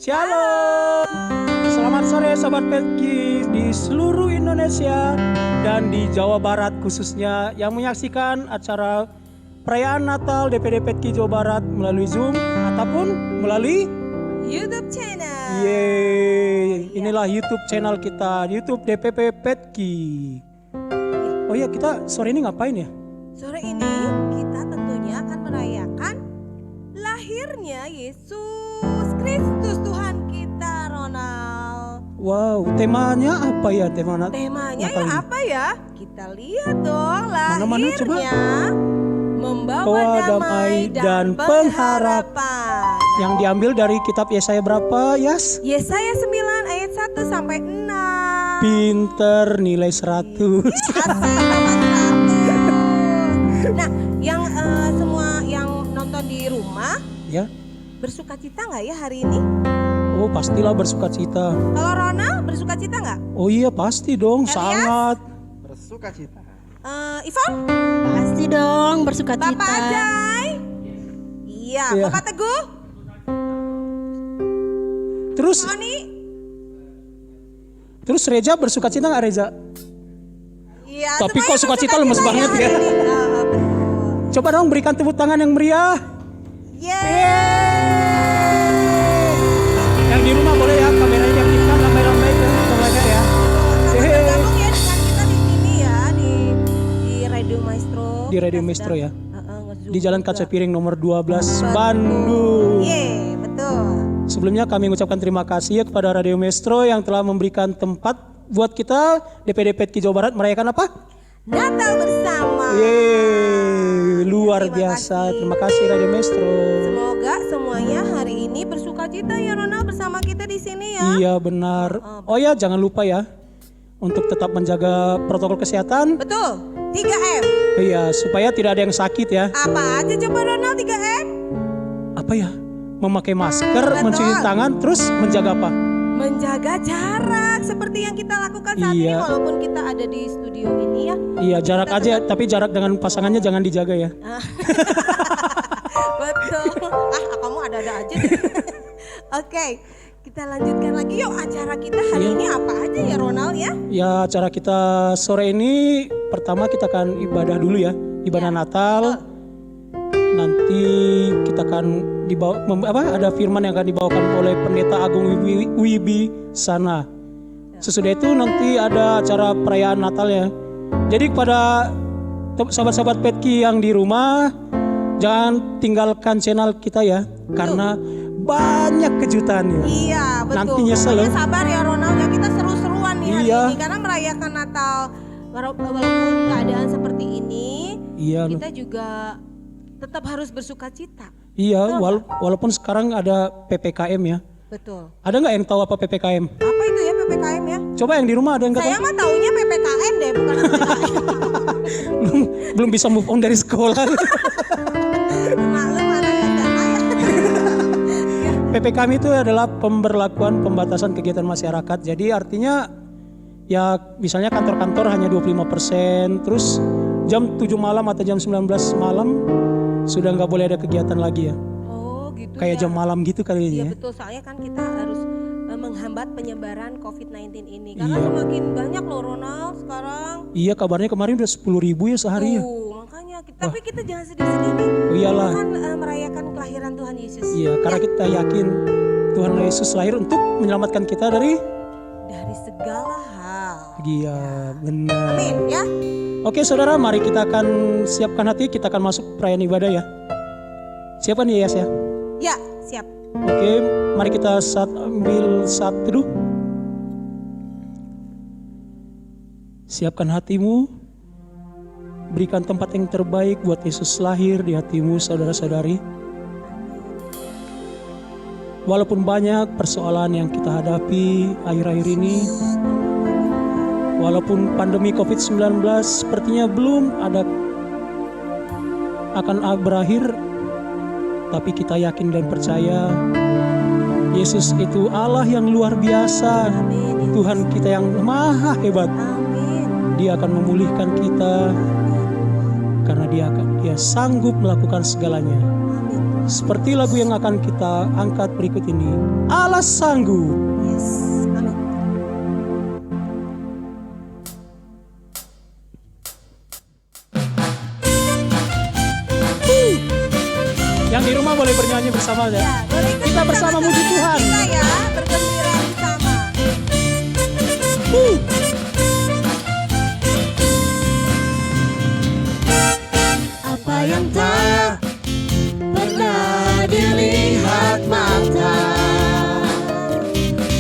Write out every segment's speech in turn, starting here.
Shalom. Selamat sore Sobat Petki di seluruh Indonesia dan di Jawa Barat khususnya yang menyaksikan acara perayaan Natal DPD Petki Jawa Barat melalui Zoom ataupun melalui YouTube channel. Yeay, inilah YouTube channel kita, YouTube DPP Petki. Oh ya, kita sore ini ngapain ya? Sore ini kita tentunya akan merayakan lahirnya Yesus Kristus Tuhan kita, Ronald. Wow, temanya apa ya? Temanya Natal ya ini? apa ya? Kita lihat dong Mana-mana coba. lahirnya membawa Bawa damai dan pengharapan. Yang diambil dari kitab Yesaya berapa, Yas? Yesaya 9 ayat 1 sampai 6. Pinter, nilai 100. Nah, yang semua yang nonton di rumah Ya. bersukacita nggak ya hari ini? Oh, pastilah bersukacita. Kalau Ronald bersukacita nggak? Oh iya, pasti dong, Elias? sangat. Bersukacita. Ivon? Pasti dong bersukacita. Bapak Ajay? Iya, Iya. Bapak Teguh? Terus Tony? Reza bersukacita nggak, Reza? Iya. Tapi semuanya kok sukacita lemes bersukacita banget ya? hari ini. Betul. Coba dong berikan tepuk tangan yang meriah. Yang di rumah boleh ya, kameranya diaktifkan ramai-ramai ya, semuanya ya. Selamat bergabung ya dengan kita di sini ya di Radio Maestro. Di Radio Kita Maestro sedang, ya. nge-zoom Di Jalan juga. Kaca Piring nomor 12 Bandung. Betul. Sebelumnya kami mengucapkan terima kasih ya kepada Radio Maestro yang telah memberikan tempat buat kita DPD Petki Jawa Barat merayakan apa? Natal bersama. Yeay, luar Terima biasa. kasih. Terima kasih Radio Maestro. Semoga semuanya hari ini bersukacita ya Ronald bersama kita di sini ya. Iya benar. Oh ya, jangan lupa ya untuk tetap menjaga protokol kesehatan. Betul. 3M. Iya, supaya tidak ada yang sakit ya. Apa aja coba Ronald 3M? Apa ya? Memakai masker, Betul. mencuci tangan, terus menjaga apa? Menjaga jarak seperti yang kita lakukan saat ini Iya. walaupun kita ada di studio ini ya. Iya, jarak aja, tapi jarak dengan pasangannya jangan dijaga ya. Betul. Kamu ada-ada aja deh. Oke, kita lanjutkan lagi yuk acara kita hari Iya. ini apa aja ya Ronald ya? Ya, acara kita sore ini pertama kita akan ibadah dulu ya, ibadah Ya. Natal. Nanti kita akan dibawa ada firman yang akan dibawakan oleh Pendeta Agung Wibi Sana. Sesudah itu nanti ada acara perayaan Natal ya. Jadi kepada sahabat-sahabat Petki yang di rumah, jangan tinggalkan channel kita ya, karena banyak kejutannya. Iya betul. Nanti nyesel Pokoknya loh. sabar ya Ronald ya, kita seru-seruan nih hari Iya. ini karena merayakan Natal walaupun keadaan seperti ini Iya, kita juga tetap harus bersukacita. iya. Walaupun sekarang ada PPKM ya. Betul. Ada nggak yang tahu apa PPKM? Apa itu ya PPKM ya? Coba yang di rumah ada yang nggak Saya tahu? mah taunya PPKN deh bukan PPKM. belum bisa move on dari sekolah. Maklum anak SMA ya. PPKM itu adalah pemberlakuan pembatasan kegiatan masyarakat. Jadi artinya ya misalnya kantor-kantor hanya 25%, terus jam 7 malam atau jam 19 malam sudah nggak boleh ada kegiatan lagi ya. Oh gitu Kayak ya. jam malam gitu Iya kayaknya ya. betul, soalnya kan kita harus menghambat penyebaran COVID-19 ini. Karena Iya. semakin banyak loh Ronald sekarang. Iya, kabarnya kemarin udah 10.000 ya sehari ya. Makanya tapi kita jangan sedih-sedih nih. Oh iyalah. Kita kan merayakan kelahiran Tuhan Yesus. Iya, karena kita yakin Tuhan Yesus lahir untuk menyelamatkan kita dari Dari segala hal. Iya, benar. Amin ya. Oke saudara, mari kita akan siapkan hati, kita akan masuk perayaan ibadah ya. Siapa nih Yas ya? Ya, siap. Oke, mari kita ambil saat teduh. Siapkan hatimu, berikan tempat yang terbaik buat Yesus lahir di hatimu saudara-saudari. Walaupun banyak persoalan yang kita hadapi akhir-akhir ini, walaupun pandemi COVID-19 sepertinya belum akan berakhir, tapi kita yakin dan percaya Yesus itu Allah yang luar biasa, Amin. Tuhan kita yang maha hebat. Amin. Dia akan memulihkan kita karena dia sanggup melakukan segalanya. Amin. Seperti lagu yang akan kita angkat berikut ini, Allah sanggup. Yes, amin. Yang di rumah boleh bernyanyi bersama ya. Ya, boleh ikut Kita bersama muji Tuhan. Kita ya, bergembira bersama. Apa yang tak pernah dilihat mata,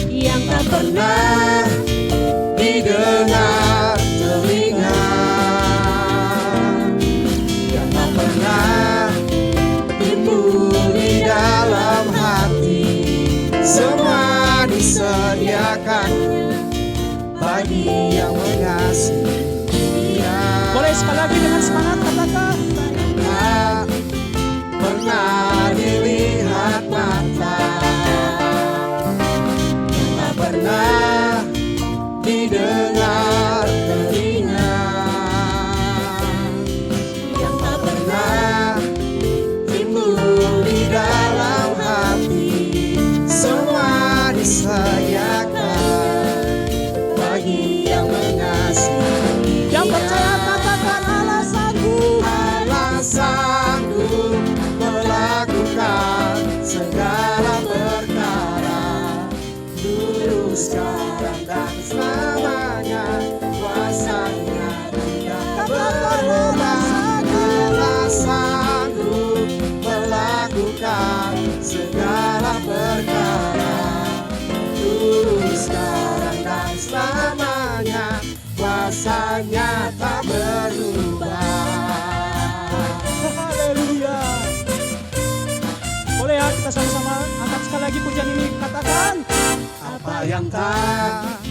yang tak pernah didengar telinga, yang tak pernah timbul di dalam hati, semua disediakannya bagi yang mengasihi Dia. Boleh sekali lagi dengan semangat katakan. Tak pernah dilihat mata, yang tak pernah didengar telinga, yang tak pernah timbul di dalam hati, semua disediakan bagi yang mengasihi. Yang percaya katakan Allah sanggup. Allah sanggup melakukan segala perkara, dulu, sekarang, dan selamanya. Kuasanya tidak berubah. Allah sanggup melakukan segala perkara, dulu, sekarang, dan selamanya. Kuasanya tak berubah. Haleluya. Boleh ya kita sama-sama angkat sekali lagi pujian ini, katakan. Apa yang tak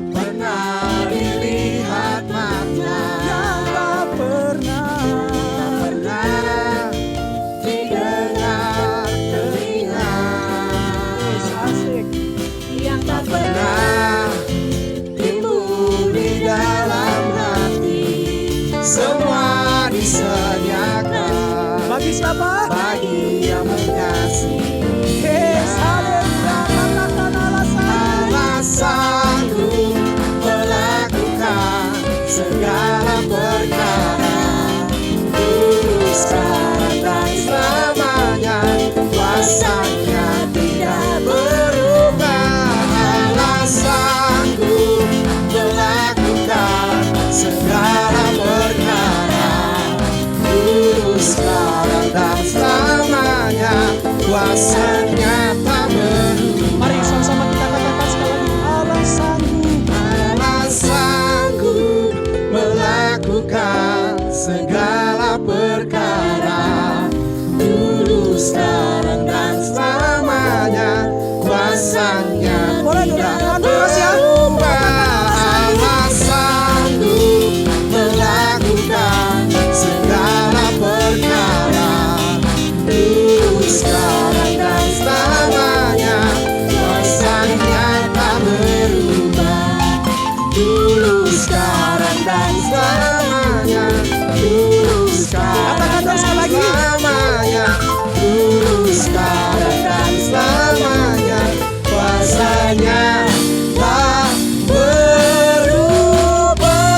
pernah dilihat mata, Yang tak pernah didengar telinga, asik. yang tak pernah timbul di dalam hati, semua disediakan Bagi siapa? bagi yang mengasihi. Yes, haleluya. Katakan Allah sanggup. Allah sanggup melakukan segala perkara, dulu, sekarang, dan selamanya. Kuasanya tidak berubah. Allah sanggup melakukan segala perkara, dulu, sekarang, dan selamanya. Kuasanya tak berubah. Mari sama-sama kita katakan sekali lagi, Allah sanggup. Allah sanggup melakukan segala perkara, dulu, sekarang, dan selamanya. Kuasanya Boleh tidak doakan keras ya. berubah. Allah sanggup melakukan segala perkara, dulu, sekarang, dan selamanya. Kuasanya tak berubah, dulu, sekarang, dan selamanya. Dulu, sekarang, Katakan sekali lagi. selamanya. Dulu, sekarang, dan selamanya. Kuasanya tak berubah.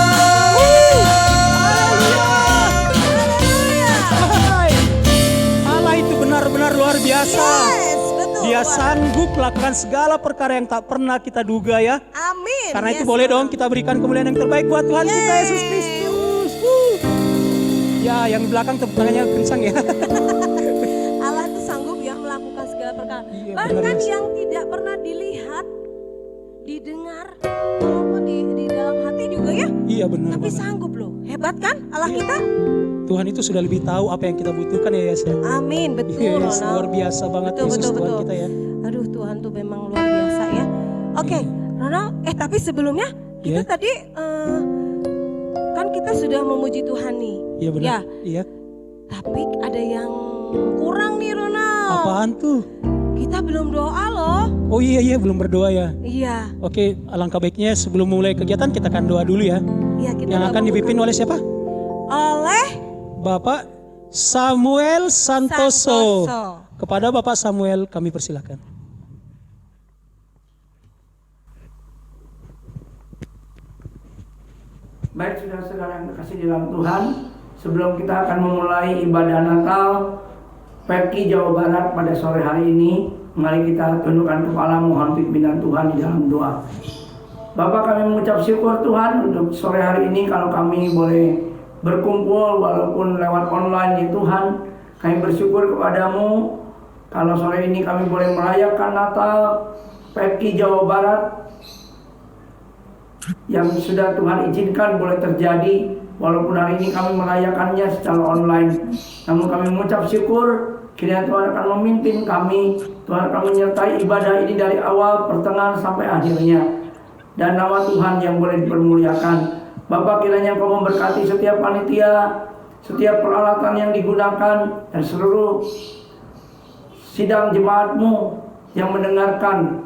Hai. Allah itu benar-benar luar biasa. Yes, betul. Dia sanggup melakukan segala perkara yang tak pernah kita duga ya. Amin. Karena itu Yes, boleh Bang. dong kita berikan kemuliaan yang terbaik buat Tuhan kita Yeay. Yesus Kristus. Ya, yang di belakang tepuk tangannya kencang ya. Allah itu sanggup ya melakukan segala perkara. Iya, Bahkan benar, Mas. yang tidak pernah dilihat, didengar, walaupun di dalam hati juga ya. Iya benar Tapi banget. sanggup loh. Hebat kan Allah Iya. kita? Tuhan itu sudah lebih tahu apa yang kita butuhkan ya Yes ya. Amin, betul. Yes, Ronald. luar biasa banget Betul, Yesus betul, Tuhan betul. kita ya. Aduh, Tuhan tuh memang luar biasa ya. Oke, Ronald, tapi sebelumnya kita Iya. tadi kan kita sudah memuji Tuhan nih. Iya benar. Ya, Iya. tapi ada yang kurang nih Ronald. Apaan tuh? Kita belum doa loh. Oh iya belum berdoa ya. Iya, Oke, alangkah baiknya sebelum mulai kegiatan kita akan doa dulu ya. iya kita Yang akan doa dipimpin oleh siapa? oleh Bapak Samuel Santoso. Santoso. Kepada Bapak Samuel kami persilakan. Baik saudara-saudara yang terkasih di dalam Tuhan, sebelum kita akan memulai ibadah Natal PERKI Jawa Barat pada sore hari ini, mari kita tundukkan kepala mohon pimpinan Tuhan di dalam doa. Bapak, kami mengucap syukur Tuhan untuk sore hari ini kalau kami boleh berkumpul walaupun lewat online ya Tuhan. Kami bersyukur kepadamu kalau sore ini kami boleh merayakan Natal PERKI Jawa Barat yang sudah Tuhan izinkan boleh terjadi, walaupun hari ini kami merayakannya secara online. Namun kami mengucap syukur kiranya Tuhan akan memimpin kami, Tuhan akan menyertai ibadah ini dari awal, pertengahan sampai akhirnya, dan nama Tuhan yang boleh dipermuliakan. Bapak, kiranya Kau memberkati setiap panitia, setiap peralatan yang digunakan, dan seluruh sidang jemaat-Mu yang mendengarkan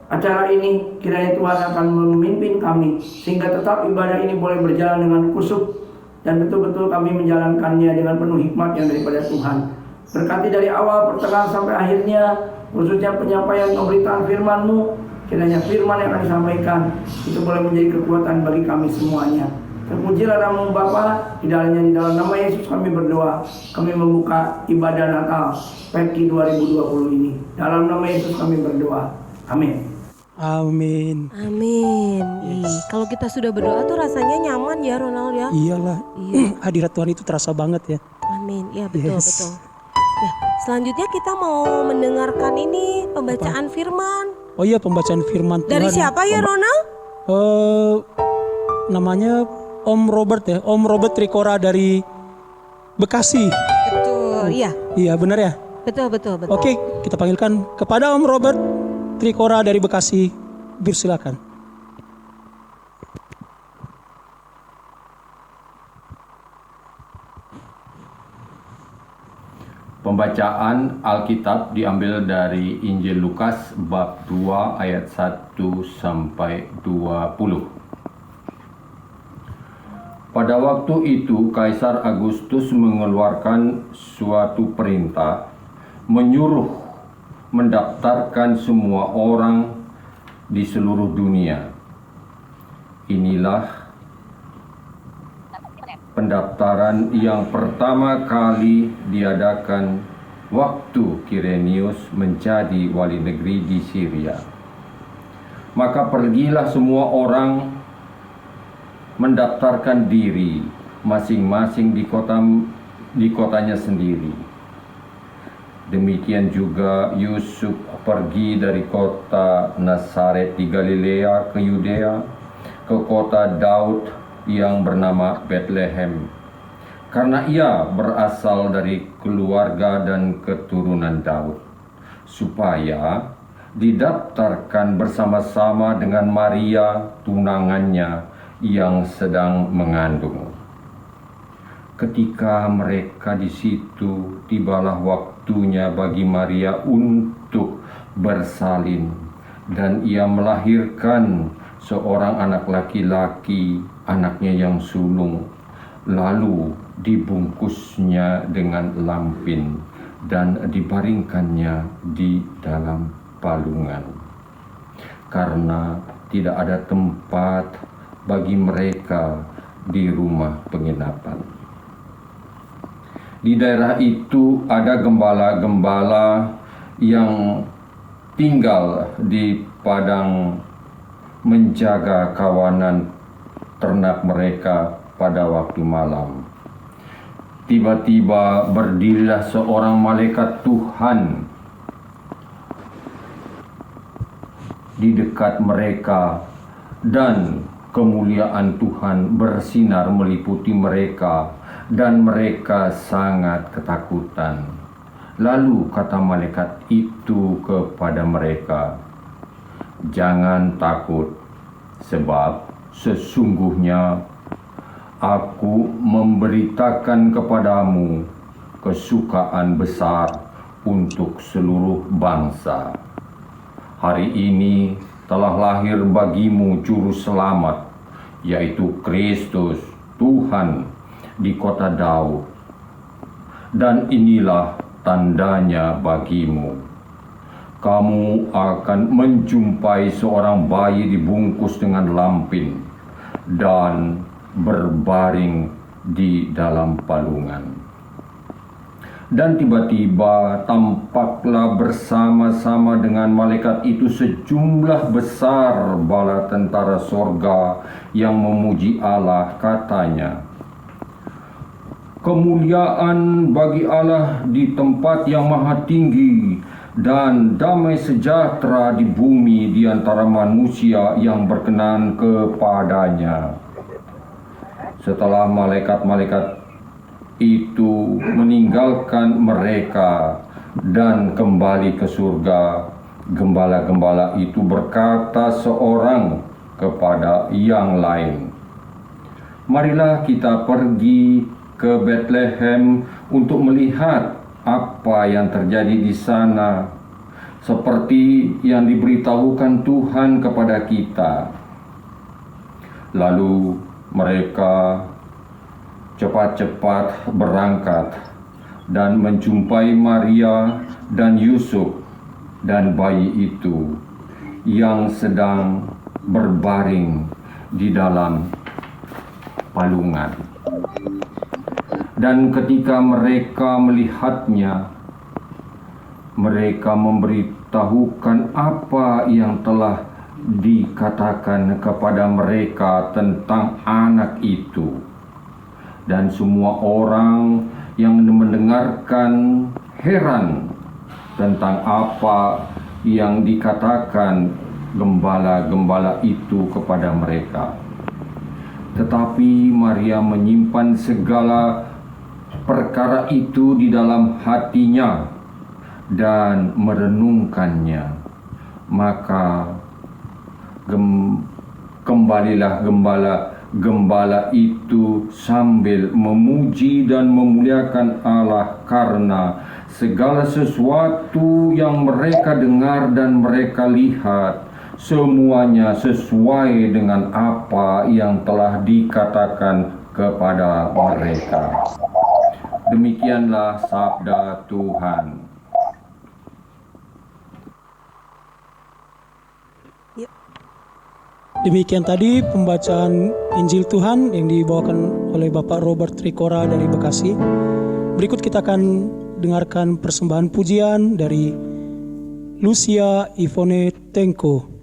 acara ini. Kiranya Tuhan akan memimpin kami sehingga tetap ibadah ini boleh berjalan dengan khusyuk dan betul-betul kami menjalankannya dengan penuh hikmat yang daripada Tuhan. Berkati dari awal, pertengahan sampai akhirnya, khususnya penyampaian pemberitaan firman-Mu. Kiranya firman yang akan disampaikan itu boleh menjadi kekuatan bagi kami semuanya. Terpujilah nama Bapa, di dalam nama Yesus kami berdoa. Kami membuka ibadah Natal PERKI 2020 ini. Dalam nama Yesus kami berdoa. Amin. Amin. Amin. Yes. Kalau kita sudah berdoa tuh rasanya nyaman ya Ronald ya. Iyalah. Iya. Hadirat Tuhan itu terasa banget ya. Amin. Ya betul Yes. betul. Ya, selanjutnya kita mau mendengarkan ini pembacaan firman. Oh iya, pembacaan firman Tuhan. Dari siapa ya Ronald? Namanya Om Robert ya. Om Robert Trikora dari Bekasi. Betul. Iya. Iya benar ya. Betul betul betul. Oke, kita panggilkan kepada Om Robert Trikora dari Bekasi. Silakan. Pembacaan Alkitab diambil dari Injil Lukas bab 2 ayat 1 sampai 20. Pada waktu itu Kaisar Agustus mengeluarkan suatu perintah menyuruh mendaftarkan semua orang di seluruh dunia. Inilah pendaftaran yang pertama kali diadakan waktu Kirenius menjadi wali negeri di Syria. Maka pergilah semua orang mendaftarkan diri masing-masing di kotanya sendiri. Demikian juga Yusuf pergi dari kota Nazaret di Galilea ke Yudea, ke kota Daud yang bernama Bethlehem, karena ia berasal dari keluarga dan keturunan Daud, supaya didaftarkan bersama-sama dengan Maria tunangannya yang sedang mengandung. Ketika mereka di situ, tibalah waktunya bagi Maria untuk bersalin, dan ia melahirkan seorang anak laki-laki, anaknya yang sulung. Lalu dibungkusnya dengan lampin dan dibaringkannya di dalam palungan, karena tidak ada tempat bagi mereka di rumah penginapan. Di daerah itu ada gembala-gembala yang tinggal di padang menjaga kawanan ternak mereka pada waktu malam. Tiba-tiba berdirilah seorang malaikat Tuhan di dekat mereka, dan kemuliaan Tuhan bersinar meliputi mereka, dan mereka sangat ketakutan. Lalu kata malaikat itu kepada mereka, "Jangan takut, sebab sesungguhnya Aku memberitakan kepadamu kesukaan besar untuk seluruh bangsa. Hari ini telah lahir bagimu juru selamat, yaitu Kristus Tuhan di kota Daud. dan inilah tandanya bagimu. Kamu akan menjumpai seorang bayi dibungkus dengan lampin dan berbaring di dalam palungan. Dan tiba-tiba tampaklah bersama-sama dengan malaikat itu sejumlah besar bala tentara sorga yang memuji Allah, katanya, kemuliaan bagi Allah di tempat yang maha tinggi dan damai sejahtera di bumi di antara manusia yang berkenan kepadanya. Setelah malaikat-malaikat itu meninggalkan mereka dan kembali ke surga, gembala-gembala itu berkata seorang kepada yang lain, marilah kita pergi ke Bethlehem untuk melihat apa yang terjadi di sana, seperti yang diberitahukan Tuhan kepada kita. Lalu mereka cepat-cepat berangkat dan menjumpai Maria dan Yusuf dan bayi itu yang sedang berbaring di dalam palungan. Dan ketika mereka melihatnya, mereka memberitahukan apa yang telah dikatakan kepada mereka tentang anak itu. Dan semua orang yang mendengarkan heran tentang apa yang dikatakan gembala-gembala itu kepada mereka. Tetapi Maria menyimpan segala perkara itu di dalam hatinya dan merenungkannya. Maka kembalilah gembala itu sambil memuji dan memuliakan Allah karena segala sesuatu yang mereka dengar dan mereka lihat semuanya sesuai dengan apa yang telah dikatakan kepada mereka. Demikianlah sabda Tuhan. Demikian tadi pembacaan Injil Tuhan yang dibawakan oleh Bapak Robert Rikora dari Bekasi. Berikut kita akan dengarkan persembahan pujian dari Lucia Ivone Tengko.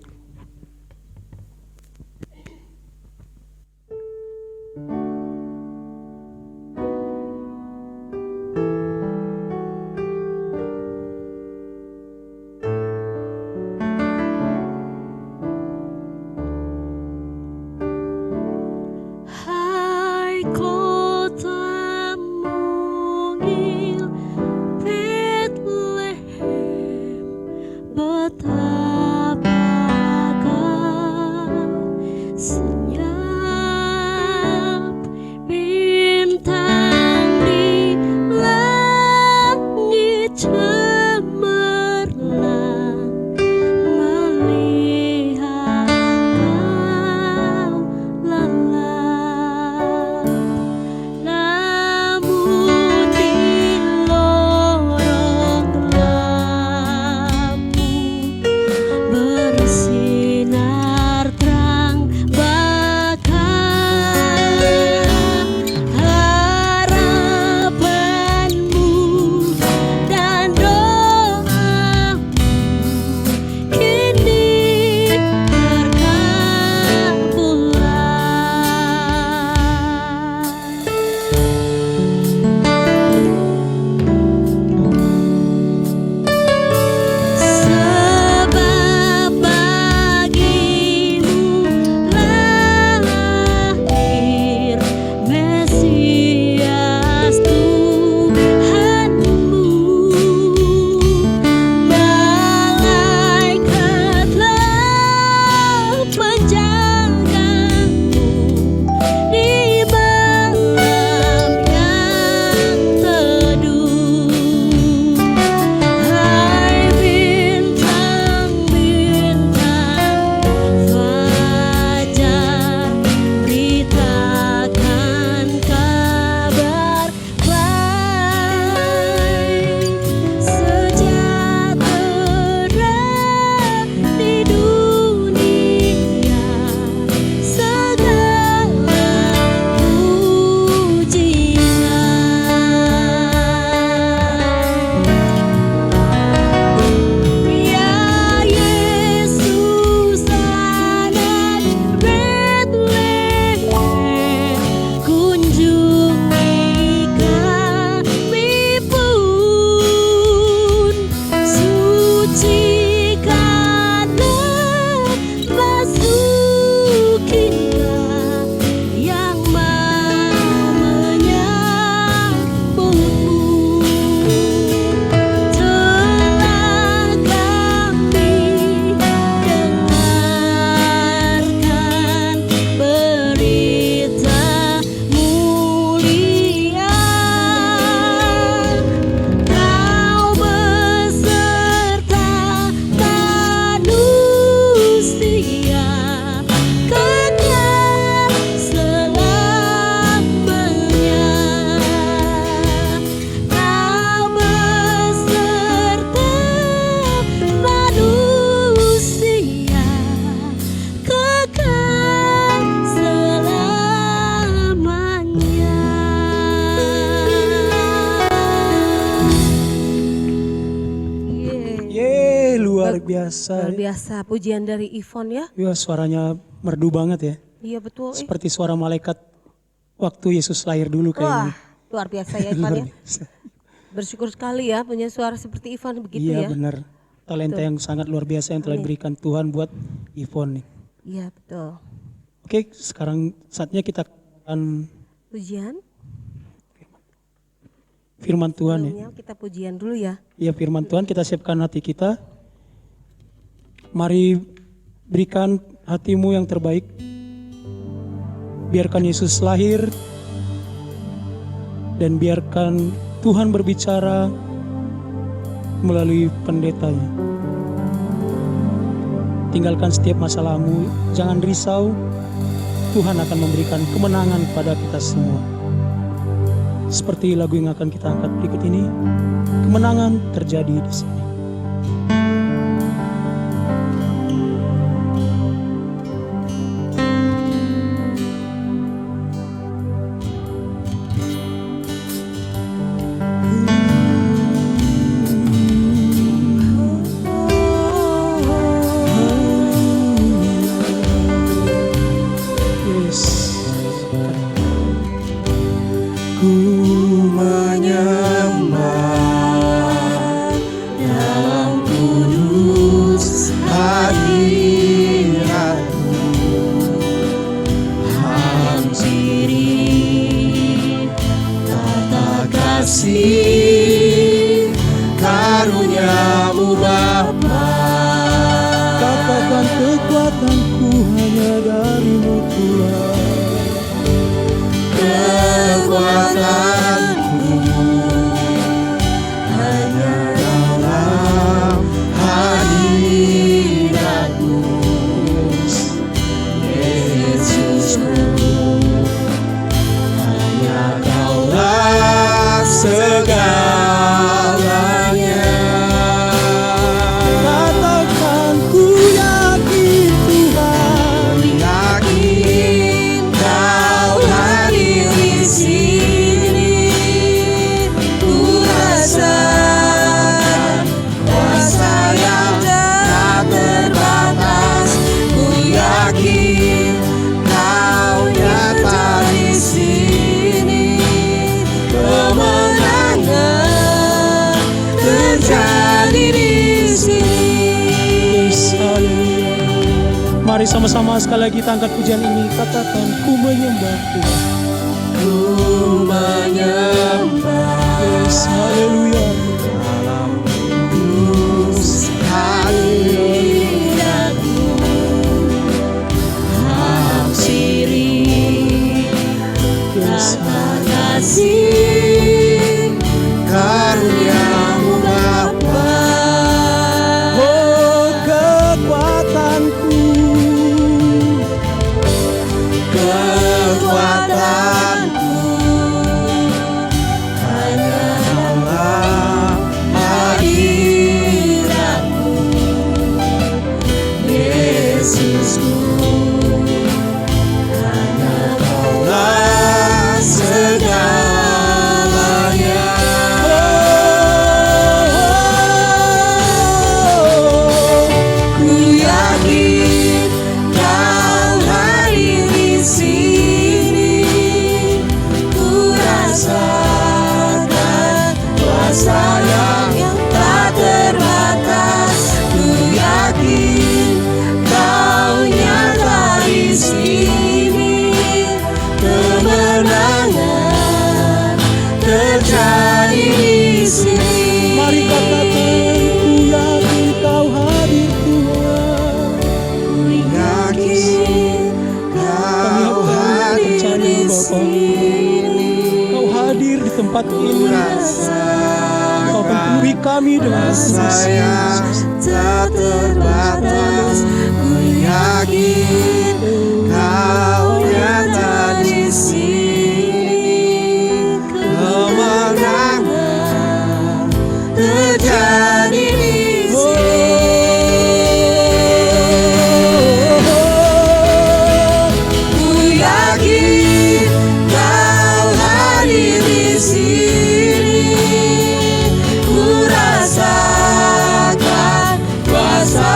Kota mungil Bethlehem, betapa biasa. Luar biasa pujian dari Ivon ya. Ya, suaranya merdu banget ya. Iya betul. Seperti suara malaikat waktu Yesus lahir dulu Wah, kayaknya. luar biasa ya Ivan ya. Luar biasa. Bersyukur sekali ya punya suara seperti Ivan begitu Iya ya. benar. Talenta yang sangat luar biasa yang telah diberikan Tuhan buat Ivon nih. Iya betul. Oke, sekarang saatnya kita akan Pujian. firman Tuhan ya. Sebelumnya kita pujian dulu ya. Ya, firman Tuhan, kita siapkan hati kita. Mari berikan hatimu yang terbaik. Biarkan Yesus lahir dan biarkan Tuhan berbicara melalui pendetanya. Tinggalkan setiap masalahmu, jangan risau. Tuhan akan memberikan kemenangan pada kita semua. Seperti lagu yang akan kita angkat berikut ini, kemenangan terjadi di sini. Yes. Ku menyembah dalam kudus hadirat-Mu, hampiri tata kasih karunia-Mu Bapa. Katakan kekuatanku hanya dari-Mu Tuhan. Kekuatanku hanya dalam hadirat-Mu, Yesusku. Hanya Kaulah segalanya. Katakan ku yakin Tuhan. Yakin Kau hadir di sini, ku rasakan kuasa yang tak terbatas. Ku yakin Kau nyata di sini, kemenangan terjadi di sini. Yes, haleluya. Mari sama-sama sekali lagi kita angkat pujian ini. Katakan ku menyembah Tuhan. Ku menyembah Yes, haleluya. dalam kudus hadirat-Mu, hampiri Yes, tata kasih karunia-Mu Bapa. oh kekuatanku. Kekuatanku hanya dalam hadirat-Mu, Yesusku. Hanya Kaulah segalanya. Ku yakin Kau hadir di sini, ku rasakan kuasa yang tak terbatas. Ku yakin Kau nyata di sini, kemenangan terjadi di sini. Mari katakan ku yakin Kau hadir Tuhan. Ku yakin Kau hadir di sini, Kau hadir di tempat ku ini. Kau rasakan penuhi kami dengan kuasa yang tak terbatas. Ku yakin Kau nyata di sini, kemenangan terjadi di sini. Ku yakin Kau hadir di sini, ku rasakan kuasa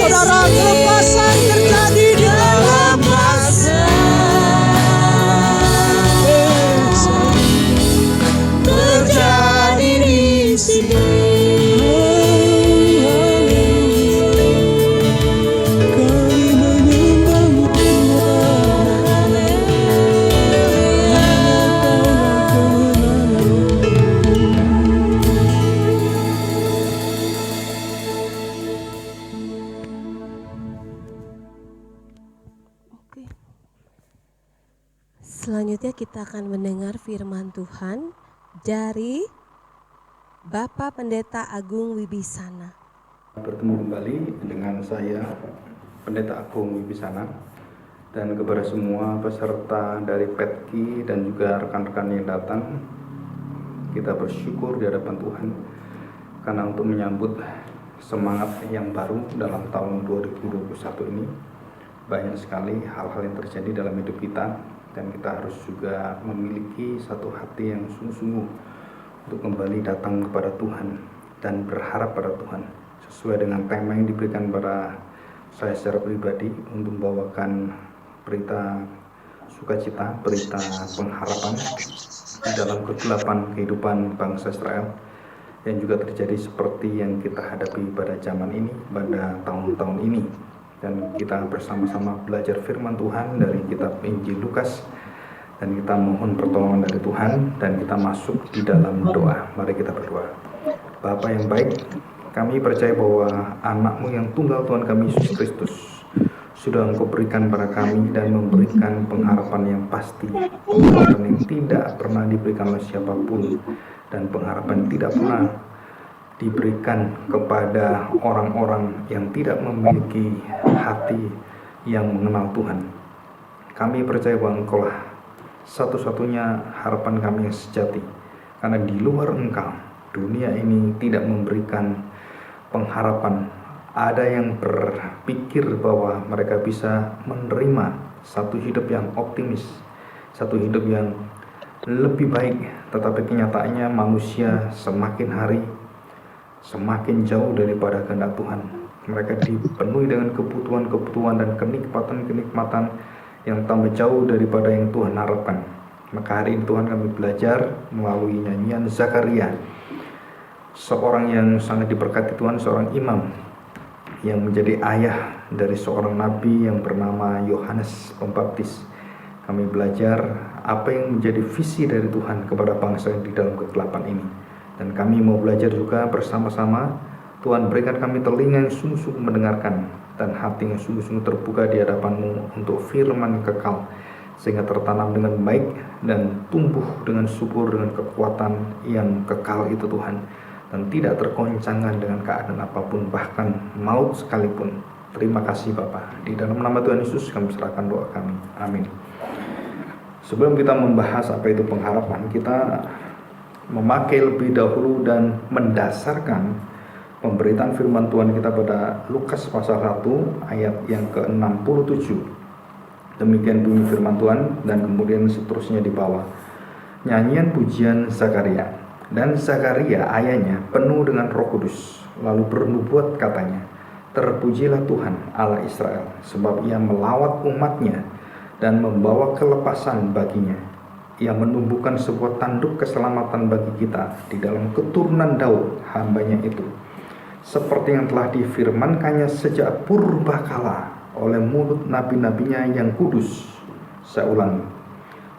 saudara, kelepasan terjadi di dalam terjadi di sini. kami menyembahmu Tuhan. Oke. Selanjutnya kita akan mendengar firman Tuhan dari Bapak Pendeta Agung Wibisana. Bertemu kembali dengan saya, Pendeta Agung Wibisana, dan kepada semua peserta dari Petki dan juga rekan-rekan yang datang, kita bersyukur di hadapan Tuhan karena untuk menyambut semangat yang baru dalam tahun 2021 ini. Banyak sekali hal-hal yang terjadi dalam hidup kita, dan kita harus juga memiliki satu hati yang sungguh-sungguh untuk kembali datang kepada Tuhan dan berharap pada Tuhan sesuai dengan tema yang diberikan pada saya secara pribadi untuk membawakan berita sukacita, berita pengharapan di dalam kegelapan kehidupan bangsa Israel yang juga terjadi seperti yang kita hadapi pada zaman ini, pada tahun-tahun ini. Dan kita bersama-sama belajar firman Tuhan dari kitab Injil Lukas, dan kita mohon pertolongan dari Tuhan, dan kita masuk di dalam doa. Mari kita berdoa. Bapa yang baik, kami percaya bahwa anak-Mu yang tunggal Tuhan kami Yesus Kristus sudah Engkau berikan pada kami dan memberikan pengharapan yang pasti, pengharapan yang tidak pernah diberikan oleh siapapun, dan pengharapan yang tidak pernah diberikan kepada orang-orang yang tidak memiliki hati yang mengenal Tuhan. Kami percaya bahwa Engkau-lah satu-satunya harapan kami yang sejati, karena di luar Engkau dunia ini tidak memberikan pengharapan. Ada yang berpikir bahwa mereka bisa menerima satu hidup yang optimis, satu hidup yang lebih baik, tetapi kenyataannya manusia semakin hari semakin jauh daripada kehendak Tuhan. Mereka dipenuhi dengan kebutuhan-kebutuhan dan kenikmatan-kenikmatan yang tambah jauh daripada yang Tuhan harapkan. Maka hari ini Tuhan kami belajar melalui nyanyian Zakaria, seorang yang sangat diberkati Tuhan, seorang imam yang menjadi ayah dari seorang nabi yang bernama Yohanes Pembaptis. Kami belajar apa yang menjadi visi dari Tuhan kepada bangsa yang di dalam kegelapan ini. Dan kami mau belajar juga bersama-sama. Tuhan berikan kami telinga yang sungguh-sungguh mendengarkan dan hati yang sungguh-sungguh terbuka di hadapan-Mu untuk firman yang kekal, sehingga tertanam dengan baik dan tumbuh dengan subur dengan kekuatan yang kekal itu Tuhan, dan tidak tergoncangkan dengan keadaan apapun, bahkan maut sekalipun. Terima kasih Bapa. Di dalam nama Tuhan Yesus kami serahkan doa kami. Amin. Sebelum kita membahas apa itu pengharapan, kita memakai lebih dahulu dan mendasarkan pemberitaan firman Tuhan kita pada Lukas pasal 1 ayat yang ke-67. Demikian bunyi firman Tuhan, dan kemudian seterusnya di bawah. Nyanyian pujian Zakaria. Dan Zakaria ayahnya penuh dengan Roh Kudus, lalu bernubuat katanya, terpujilah Tuhan Allah Israel, sebab ia melawat umatnya dan membawa kelepasan baginya. Ia menumbuhkan sebuah tanduk keselamatan bagi kita di dalam keturunan Daud hambanya itu, seperti yang telah difirmankannya sejak purbakala oleh mulut nabi-nabinya yang kudus. Saya ulangi,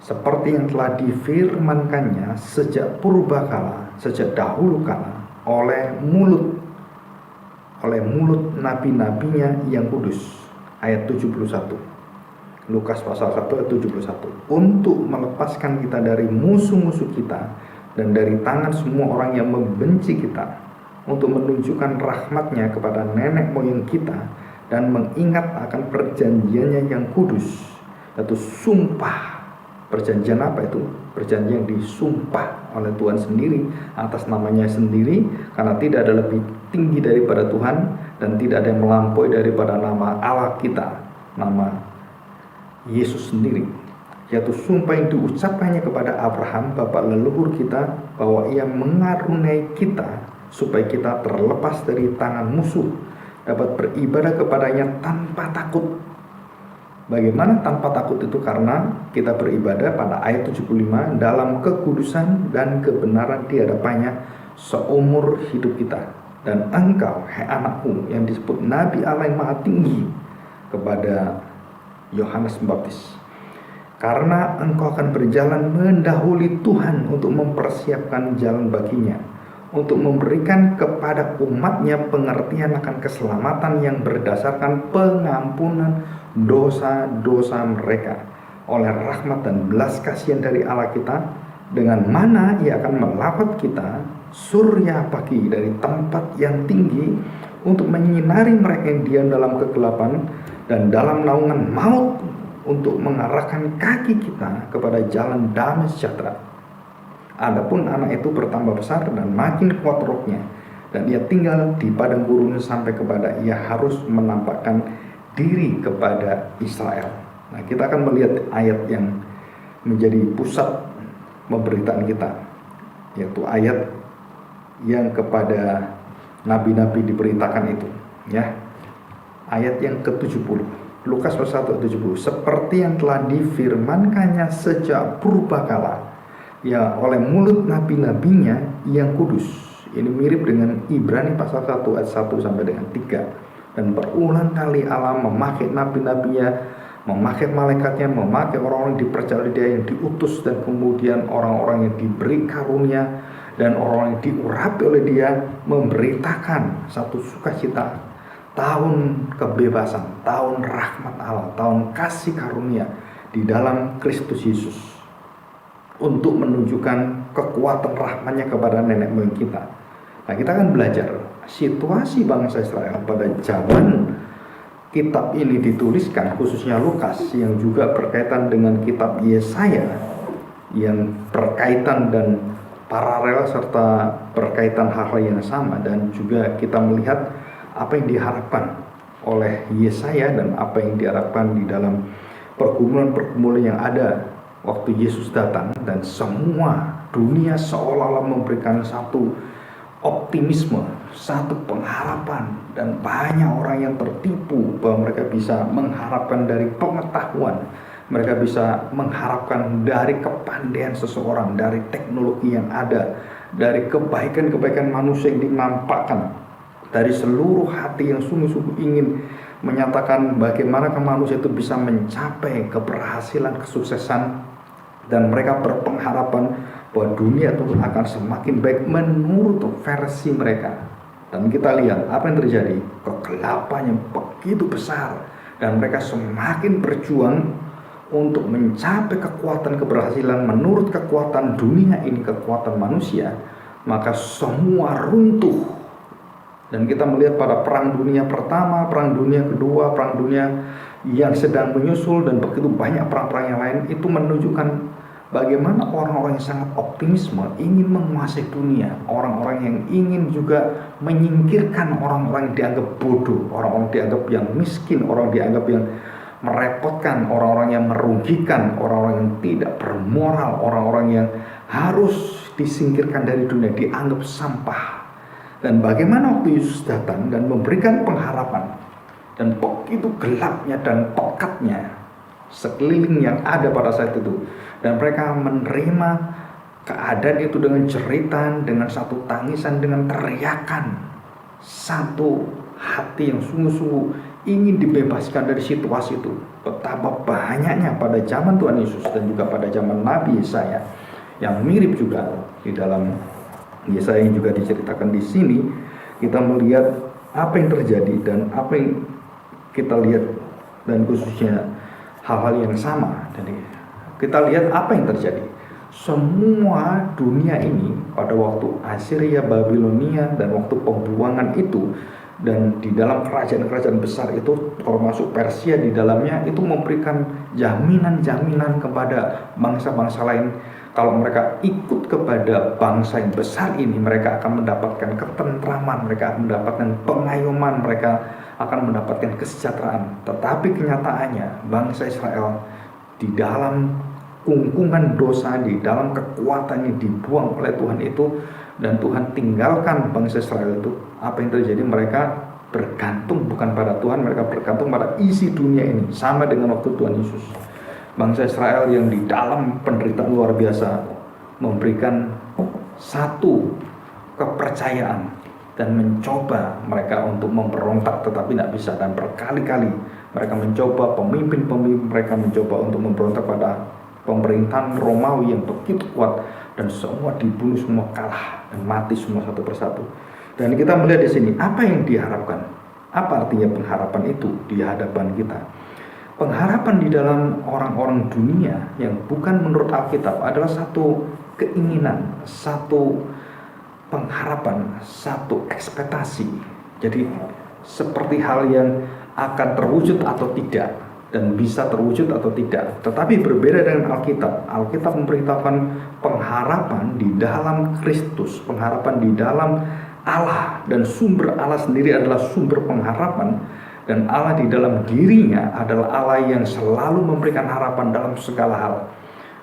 seperti yang telah difirmankannya sejak purbakala, sejak dahulu kala oleh mulut nabi-nabinya yang kudus. Ayat 71, Lukas pasal 1 ayat 71, untuk melepaskan kita dari musuh-musuh kita dan dari tangan semua orang yang membenci kita, untuk menunjukkan rahmat-Nya kepada nenek moyang kita, dan mengingat akan perjanjiannya yang kudus, yaitu sumpah. Perjanjian apa itu? Perjanjian yang disumpah oleh Tuhan sendiri atas namanya sendiri, karena tidak ada lebih tinggi daripada Tuhan dan tidak ada yang melampaui daripada nama Allah kita, nama Yesus sendiri, yaitu sumpah yang diucapkannya kepada Abraham bapak leluhur kita, bahwa ia mengaruniai kita supaya kita terlepas dari tangan musuh dapat beribadah kepadanya tanpa takut. Bagaimana tanpa takut itu? Karena kita beribadah pada ayat 75 dalam kekudusan dan kebenaran di hadapannya seumur hidup kita. Dan engkau, hai anakku, yang disebut Nabi Allah yang Maha Tinggi, kepada Yohanes Pembaptis, karena engkau akan berjalan mendahului Tuhan untuk mempersiapkan jalan baginya, untuk memberikan kepada umatnya pengertian akan keselamatan yang berdasarkan pengampunan dosa-dosa mereka oleh rahmat dan belas kasihan dari Allah kita, dengan mana Ia akan melawat kita surya pagi dari tempat yang tinggi untuk menyinari mereka yang diam dalam kegelapan dan dalam naungan maut, untuk mengarahkan kaki kita kepada jalan damai sejahtera. Adapun anak itu bertambah besar dan makin kuat rohnya, dan ia tinggal di padang gurun sampai kepada ia harus menampakkan diri kepada Israel. Nah, kita akan melihat ayat yang menjadi pusat pemberitaan kita, yaitu ayat yang kepada nabi-nabi diberitakan itu, ya. Ayat yang ke-70, Lukas pasal 1:70, seperti yang telah difirmankannya sejak purbakala, ya, oleh mulut nabi-nabinya yang kudus. Ini mirip dengan Ibrani pasal 1 ayat 1 sampai dengan 3. Dan berulang kali Allah memakai nabi-nabinya, memakai malaikatnya, memakai orang-orang yang dipercaya oleh Dia, yang diutus, dan kemudian orang-orang yang diberi karunia dan orang yang diurapi oleh Dia, memberitakan satu sukacita, tahun kebebasan, tahun rahmat Allah, tahun kasih karunia di dalam Kristus Yesus, untuk menunjukkan kekuatan rahmatnya kepada nenek moyang kita. Nah, kita akan belajar situasi bangsa Israel pada zaman kitab ini dituliskan, khususnya Lukas, yang juga berkaitan dengan kitab Yesaya, yang berkaitan dan paralel serta berkaitan hal-hal yang sama. Dan juga kita melihat apa yang diharapkan oleh Yesaya dan apa yang diharapkan di dalam pergumulan-pergumulan yang ada waktu Yesus datang, dan semua dunia seolah-olah memberikan satu optimisme, satu pengharapan, dan banyak orang yang tertipu bahwa mereka bisa mengharapkan dari pengetahuan, mereka bisa mengharapkan dari kepandaian seseorang, dari teknologi yang ada, dari kebaikan-kebaikan manusia yang dinampakkan, dari seluruh hati yang sungguh-sungguh ingin menyatakan bagaimana manusia itu bisa mencapai keberhasilan, kesuksesan, dan mereka berpengharapan bahwa dunia itu akan semakin baik menurut versi mereka. Dan kita lihat apa yang terjadi, kegelapan yang begitu besar, dan mereka semakin berjuang untuk mencapai kekuatan keberhasilan menurut kekuatan dunia ini, kekuatan manusia, maka semua runtuh. Dan kita melihat pada perang dunia pertama, perang dunia kedua, perang dunia yang sedang menyusul, dan begitu banyak perang-perang yang lain, itu menunjukkan bagaimana orang-orang yang sangat optimisme ingin menguasai dunia, orang-orang yang ingin juga menyingkirkan orang-orang yang dianggap bodoh, orang-orang dianggap yang miskin, orang dianggap yang merepotkan, orang-orang yang merugikan, orang-orang yang tidak bermoral, orang-orang yang harus disingkirkan dari dunia, dianggap sampah. Dan bagaimana waktu Yesus datang dan memberikan pengharapan, dan begitu gelapnya dan pekatnya sekeliling yang ada pada saat itu, dan mereka menerima keadaan itu dengan jeritan, dengan satu tangisan, dengan teriakan, satu hati yang sungguh-sungguh ingin dibebaskan dari situasi itu. Betapa banyaknya pada zaman Tuhan Yesus dan juga pada zaman Nabi Yesaya, yang mirip juga di dalam Yesaya yang juga diceritakan di sini. Kita melihat apa yang terjadi dan apa yang kita lihat, dan khususnya hal-hal yang sama. Jadi kita lihat apa yang terjadi. Semua dunia ini pada waktu Assyria, Babilonia, dan waktu pembuangan itu, dan di dalam kerajaan-kerajaan besar itu, termasuk Persia di dalamnya, itu memberikan jaminan-jaminan kepada bangsa-bangsa lain. Kalau mereka ikut kepada bangsa yang besar ini, mereka akan mendapatkan ketentraman, mereka akan mendapatkan pengayoman, mereka akan mendapatkan kesejahteraan. Tetapi kenyataannya bangsa Israel di dalam kungkungan dosa, di dalam kekuatannya dibuang oleh Tuhan itu, dan Tuhan tinggalkan bangsa Israel itu. Apa yang terjadi? Mereka bergantung bukan pada Tuhan, mereka bergantung pada isi dunia ini. Sama dengan waktu Tuhan Yesus, bangsa Israel yang di dalam penderitaan luar biasa memberikan satu kepercayaan dan mencoba mereka untuk memberontak tetapi tidak bisa, dan berkali-kali mereka mencoba, pemimpin-pemimpin mereka mencoba untuk memberontak pada pemerintahan Romawi yang begitu kuat, dan semua dibunuh, semua kalah dan mati semua satu persatu. Dan kita melihat di sini apa yang diharapkan. Apa artinya pengharapan itu di hadapan kita? Pengharapan di dalam orang-orang dunia yang bukan menurut Alkitab adalah satu keinginan, satu pengharapan, satu ekspektasi. Jadi seperti hal yang akan terwujud atau tidak, dan bisa terwujud atau tidak. Tetapi berbeda dengan Alkitab. Alkitab memberitahukan pengharapan di dalam Kristus, pengharapan di dalam Allah, dan sumber Allah sendiri adalah sumber pengharapan, dan Allah di dalam dirinya adalah Allah yang selalu memberikan harapan dalam segala hal.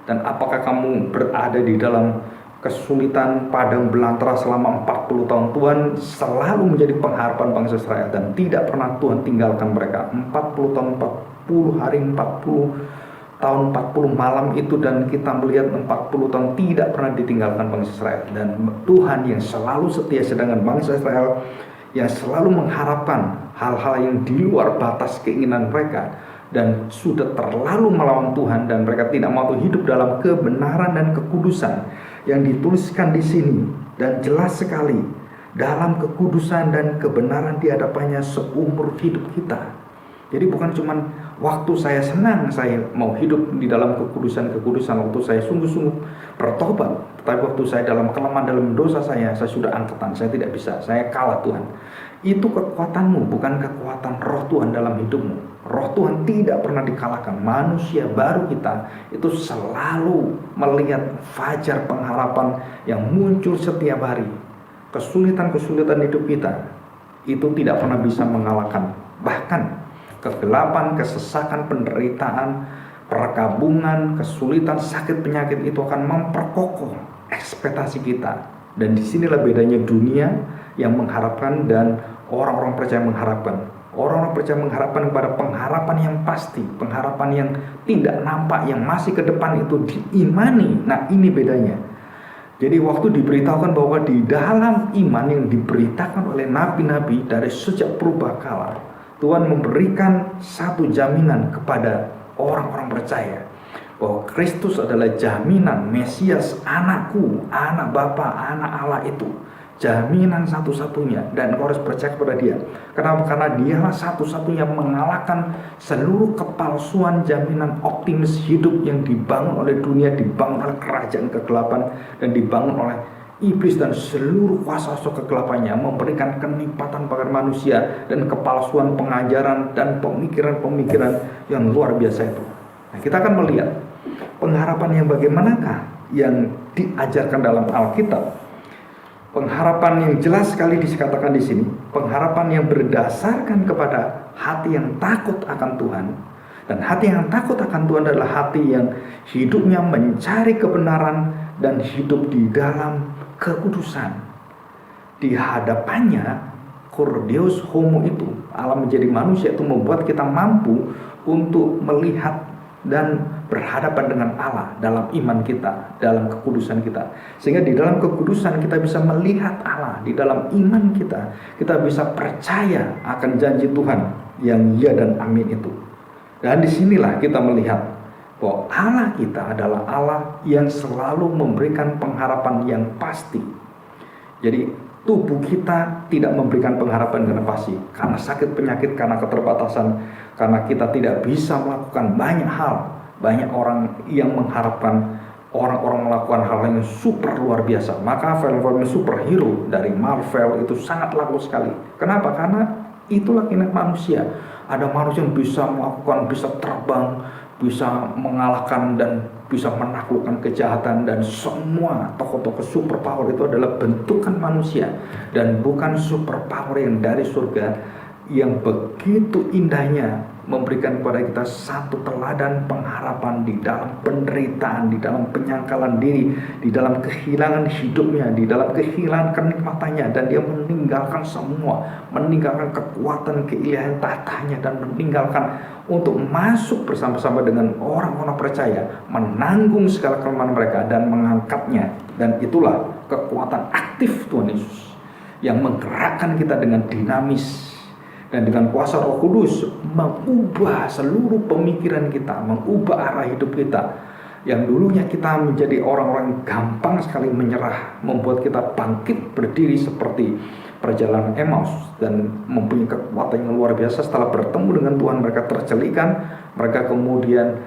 Dan apakah kamu berada di dalam kesulitan padang belantara selama 40 tahun, Tuhan selalu menjadi pengharapan bangsa Israel dan tidak pernah Tuhan tinggalkan mereka. 40 tahun, 40 hari, 40 tahun, 40 malam itu, dan kita melihat 40 tahun tidak pernah ditinggalkan bangsa Israel. Dan Tuhan yang selalu setia, sedangkan bangsa Israel yang selalu mengharapkan hal-hal yang di luar batas keinginan mereka dan sudah terlalu melawan Tuhan, dan mereka tidak mau hidup dalam kebenaran dan kekudusan yang dituliskan di sini, dan jelas sekali dalam kekudusan dan kebenaran di hadapannya seumur hidup kita. Jadi bukan cuma waktu saya senang saya mau hidup di dalam kekudusan, waktu saya sungguh-sungguh bertobat, tetapi waktu saya dalam kelemahan, dalam dosa saya sudah angkatan, saya tidak bisa, saya kalah Tuhan. Itu kekuatanmu, bukan kekuatan roh Tuhan dalam hidupmu. Roh Tuhan tidak pernah dikalahkan. Manusia baru kita itu selalu melihat fajar pengharapan yang muncul setiap hari. Kesulitan-kesulitan hidup kita itu tidak pernah bisa mengalahkan. Bahkan kegelapan, kesesakan, penderitaan, perkabungan, kesulitan, sakit, penyakit itu akan memperkokoh ekspektasi kita. Dan disinilah bedanya dunia yang mengharapkan dan orang-orang percaya mengharapkan. Orang-orang percaya mengharapkan kepada pengharapan yang pasti, pengharapan yang tidak nampak, yang masih ke depan itu diimani. Nah, ini bedanya. Jadi waktu diberitahukan bahwa di dalam iman yang diberitakan oleh nabi-nabi dari sejak purbakala, Tuhan memberikan satu jaminan kepada orang-orang percaya bahwa Kristus adalah jaminan Mesias, anakku, anak Bapa, anak Allah itu. Jaminan satu-satunya, dan kau harus percaya kepada dia. Kenapa? Karena dialah satu-satunya mengalahkan seluruh kepalsuan jaminan optimis hidup yang dibangun oleh dunia, dibangun oleh kerajaan kegelapan, dan dibangun oleh iblis dan seluruh kuasa kegelapannya, memberikan kenikmatan pada manusia dan kepalsuan pengajaran dan pemikiran-pemikiran yang luar biasa itu. Nah, kita akan melihat pengharapan yang bagaimanakah yang diajarkan dalam Alkitab. Pengharapan yang jelas sekali dikatakan di sini, pengharapan yang berdasarkan kepada hati yang takut akan Tuhan. Dan hati yang takut akan Tuhan adalah hati yang hidupnya mencari kebenaran dan hidup di dalam kekudusan. Di hadapannya, Cor Deus Homo itu, Allah menjadi manusia itu membuat kita mampu untuk melihat dan berhadapan dengan Allah dalam iman kita, dalam kekudusan kita. Sehingga di dalam kekudusan kita bisa melihat Allah. Di dalam iman kita bisa percaya akan janji Tuhan yang ya dan amin itu. Dan disinilah kita melihat bahwa Allah kita adalah Allah yang selalu memberikan pengharapan yang pasti. Jadi tubuh kita tidak memberikan pengharapan yang pasti karena sakit penyakit, karena keterbatasan, karena kita tidak bisa melakukan banyak hal. Banyak orang yang mengharapkan orang-orang melakukan hal yang super luar biasa. Maka film-film superhero dari Marvel itu sangat laku sekali. Kenapa? Karena itulah kinerja manusia. Ada manusia yang bisa melakukan, bisa terbang, bisa mengalahkan dan bisa menaklukkan kejahatan, dan semua tokoh-tokoh superpower itu adalah bentukan manusia dan bukan superpower yang dari surga yang begitu indahnya memberikan kepada kita satu teladan pengharapan di dalam penderitaan, di dalam penyangkalan diri, di dalam kehilangan hidupnya, di dalam kehilangan kenikmatannya, dan dia meninggalkan semua, meninggalkan kekuatan keilahian tahtanya, dan meninggalkan untuk masuk bersama-sama dengan orang-orang percaya, menanggung segala kelemahan mereka dan mengangkatnya. Dan itulah kekuatan aktif Tuhan Yesus yang menggerakkan kita dengan dinamis dan dengan kuasa Roh Kudus mengubah seluruh pemikiran kita, mengubah arah hidup kita. Yang dulunya kita menjadi orang-orang gampang sekali menyerah, membuat kita bangkit berdiri seperti perjalanan Emmaus dan mempunyai kekuatan yang luar biasa. Setelah bertemu dengan Tuhan, mereka tercelikan, mereka kemudian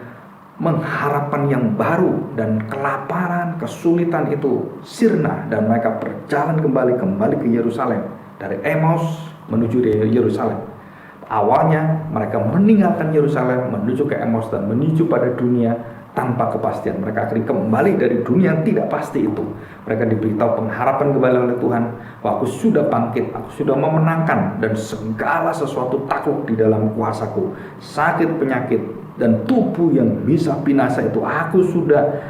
mengharapkan yang baru, dan kelaparan, kesulitan itu sirna, dan mereka berjalan kembali ke Yerusalem, dari Emmaus menuju Yerusalem. Awalnya mereka meninggalkan Yerusalem menuju ke Emmaus dan menuju pada dunia tanpa kepastian. Mereka akhirnya kembali dari dunia yang tidak pasti itu. Mereka diberitahu pengharapan kembali oleh Tuhan, bahwa aku sudah bangkit, aku sudah memenangkan, dan segala sesuatu takluk di dalam kuasaku. Sakit, penyakit, dan tubuh yang bisa binasa itu aku sudah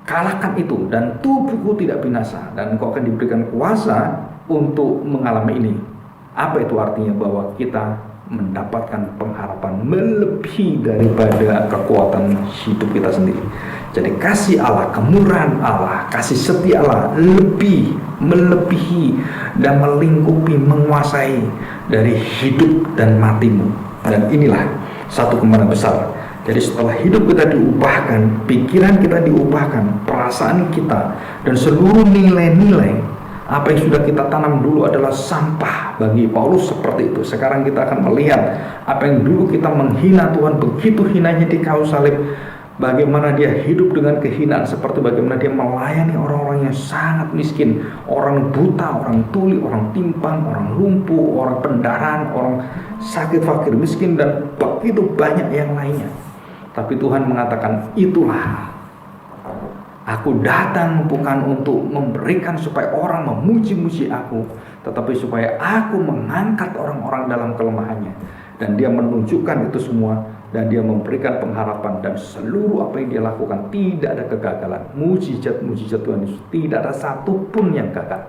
kalahkan itu, dan tubuhku tidak binasa, dan engkau akan diberikan kuasa untuk mengalami ini. Apa itu artinya? Bahwa kita mendapatkan pengharapan melebihi daripada kekuatan hidup kita sendiri. Jadi kasih Allah, kemurahan Allah, kasih setia Allah melebihi dan melingkupi, menguasai dari hidup dan matimu. Dan inilah satu kemenangan besar. Jadi setelah hidup kita diubahkan, pikiran kita diubahkan, perasaan kita, dan seluruh nilai-nilai apa yang sudah kita tanam dulu adalah sampah bagi Paulus seperti itu. Sekarang kita akan melihat apa yang dulu kita menghina Tuhan, begitu hinanya di kayu salib, bagaimana dia hidup dengan kehinaan, seperti bagaimana dia melayani orang-orang yang sangat miskin, orang buta, orang tuli, orang timpang, orang lumpuh, orang pendarahan, orang sakit, fakir, miskin, dan begitu banyak yang lainnya. Tapi Tuhan mengatakan, itulah aku datang bukan untuk memberikan supaya orang memuji-muji aku, tetapi supaya aku mengangkat orang-orang dalam kelemahannya. Dan dia menunjukkan itu semua, dan dia memberikan pengharapan, dan seluruh apa yang dia lakukan tidak ada kegagalan. Mujizat Tuhan Yesus tidak ada satupun yang gagal,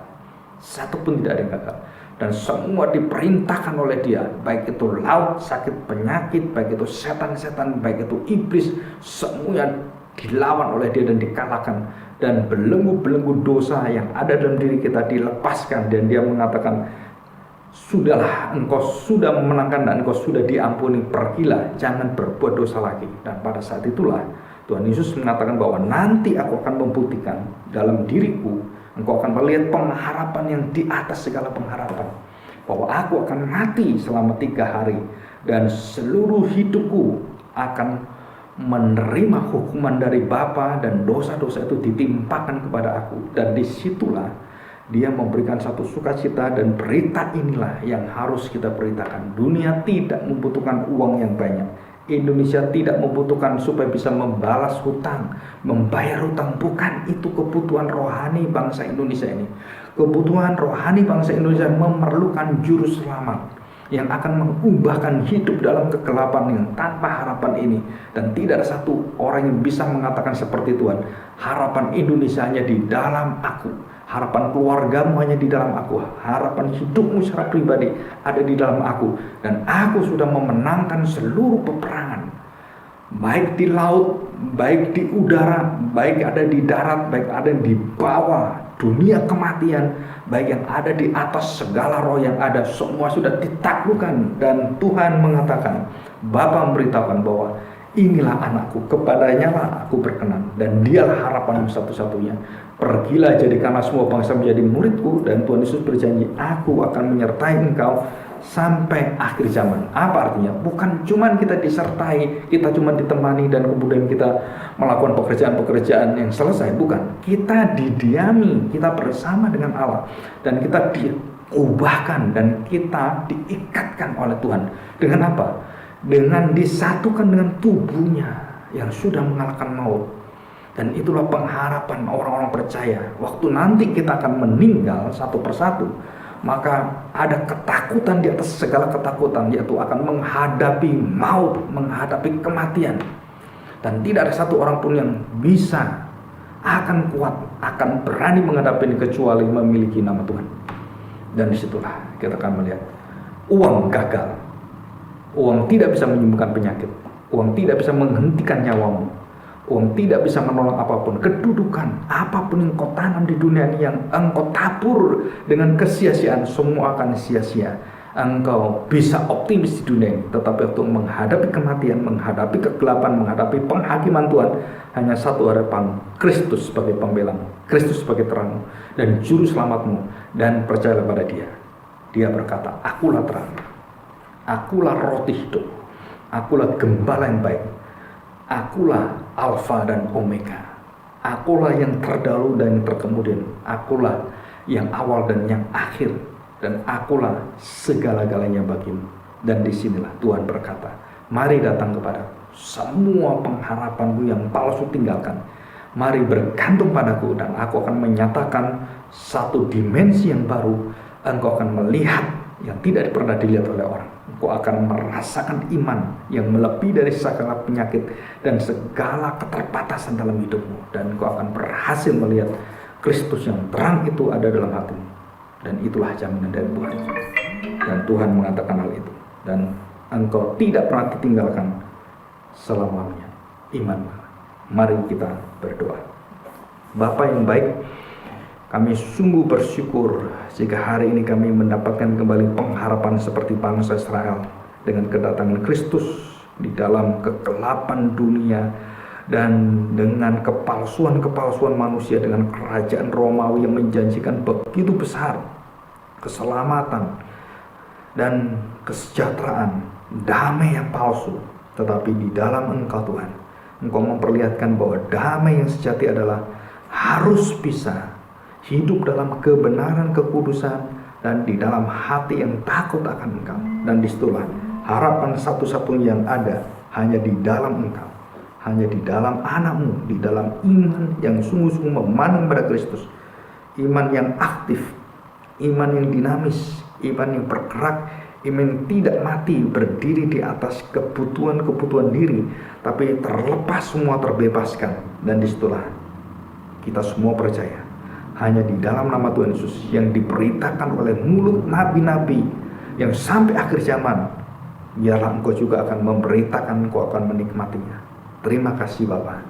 satupun tidak ada yang gagal. Dan semua diperintahkan oleh dia, baik itu laut, sakit, penyakit, baik itu setan-setan, baik itu iblis, semuanya dilawan oleh dia dan dikalahkan, dan belenggu-belenggu dosa yang ada dalam diri kita dilepaskan. Dan dia mengatakan, sudahlah, engkau sudah memenangkan dan engkau sudah diampuni, pergilah, jangan berbuat dosa lagi. Dan pada saat itulah Tuhan Yesus mengatakan bahwa nanti aku akan membuktikan dalam diriku, engkau akan melihat pengharapan yang di atas segala pengharapan, bahwa aku akan mati selama 3 hari dan seluruh hidupku akan menerima hukuman dari Bapa, dan dosa-dosa itu ditimpakan kepada aku. Dan disitulah dia memberikan satu sukacita, dan berita inilah yang harus kita beritakan. Dunia tidak membutuhkan uang yang banyak, Indonesia tidak membutuhkan supaya bisa membalas hutang, membayar hutang. Bukan itu kebutuhan rohani bangsa Indonesia ini. Kebutuhan rohani bangsa Indonesia memerlukan juru selamat yang akan mengubahkan hidup dalam kegelapan yang tanpa harapan ini. Dan tidak ada satu orang yang bisa mengatakan seperti Tuhan, harapan Indonesia hanya di dalam aku, harapan keluargamu hanya di dalam aku, harapan hidupmu secara pribadi ada di dalam aku. Dan aku sudah memenangkan seluruh peperangan, baik di laut, baik di udara, baik ada di darat, baik ada di bawah dunia kematian, baik yang ada di atas, segala roh yang ada, semua sudah ditaklukkan. Dan Tuhan mengatakan, Bapa memberitahukan bahwa inilah anakku, kepadanya lah aku berkenan, dan dialah harapanmu satu-satunya. Pergilah, jadikanlah semua bangsa menjadi muridku. Dan Tuhan Yesus berjanji, aku akan menyertai engkau sampai akhir zaman. Apa artinya? Bukan cuman kita disertai, kita cuma ditemani dan kemudian kita melakukan pekerjaan-pekerjaan yang selesai. Bukan, kita didiami, kita bersama dengan Allah, dan kita diubahkan dan kita diikatkan oleh Tuhan. Dengan apa? Dengan disatukan dengan tubuhnya yang sudah mengalahkan maut. Dan itulah pengharapan orang-orang percaya. Waktu nanti kita akan meninggal satu persatu, maka ada ketakutan di atas segala ketakutan, yaitu akan menghadapi maut, menghadapi kematian. Dan tidak ada satu orang pun yang bisa, akan kuat, akan berani menghadapi ini kecuali memiliki nama Tuhan. Dan disitulah kita akan melihat uang gagal. Uang tidak bisa menyembuhkan penyakit. Uang tidak bisa menghentikan nyawamu. Uang tidak bisa menolong apapun. Kedudukan, apapun yang kau tanam di dunia ini yang engkau tabur dengan kesia-siaan, semua akan sia-sia. Engkau bisa optimis di dunia ini, tetapi untuk menghadapi kematian, menghadapi kegelapan, menghadapi penghakiman Tuhan, hanya satu harapan, Kristus sebagai pembelamu, Kristus sebagai terangmu dan juru selamatmu, dan percayalah pada Dia. Dia berkata, akulah terang, akulah roti hidup, akulah gembala yang baik, akulah Alfa dan Omega, akulah yang terdahulu dan yang terkemudian, akulah yang awal dan yang akhir, dan akulah segala-galanya bagimu. Dan disinilah Tuhan berkata, mari datang kepada semua pengharapanmu yang palsu tinggalkan. Mari bergantung padaku dan aku akan menyatakan satu dimensi yang baru. Engkau akan melihat yang tidak pernah dilihat oleh orang. Engkau akan merasakan iman yang melebihi dari segala penyakit dan segala keterbatasan dalam hidupmu. Dan engkau akan berhasil melihat Kristus yang terang itu ada dalam hatimu. Dan itulah jaminan dari Tuhan. Dan Tuhan mengatakan hal itu. Dan engkau tidak pernah ditinggalkan selamanya. Iman. Mari kita berdoa. Bapa yang baik, kami sungguh bersyukur jika hari ini kami mendapatkan kembali pengharapan seperti bangsa Israel dengan kedatangan Kristus di dalam kegelapan dunia dan dengan kepalsuan-kepalsuan manusia, dengan kerajaan Romawi yang menjanjikan begitu besar keselamatan dan kesejahteraan, damai yang palsu. Tetapi di dalam Engkau Tuhan, Engkau memperlihatkan bahwa damai yang sejati adalah harus bisa hidup dalam kebenaran, kekudusan, dan di dalam hati yang takut akan Engkau. Dan disitulah harapan satu-satunya yang ada hanya di dalam Engkau, hanya di dalam anak-Mu, di dalam iman yang sungguh-sungguh memandang pada Kristus, iman yang aktif, iman yang dinamis, iman yang bergerak, iman yang tidak mati, berdiri di atas kebutuhan-kebutuhan diri, tapi terlepas semua, terbebaskan. Dan disitulah kita semua percaya, hanya di dalam nama Tuhan Yesus yang diberitakan oleh mulut nabi-nabi yang sampai akhir zaman, biarlah Engkau juga akan memberitakan, Engkau akan menikmatinya. Terima kasih Bapa.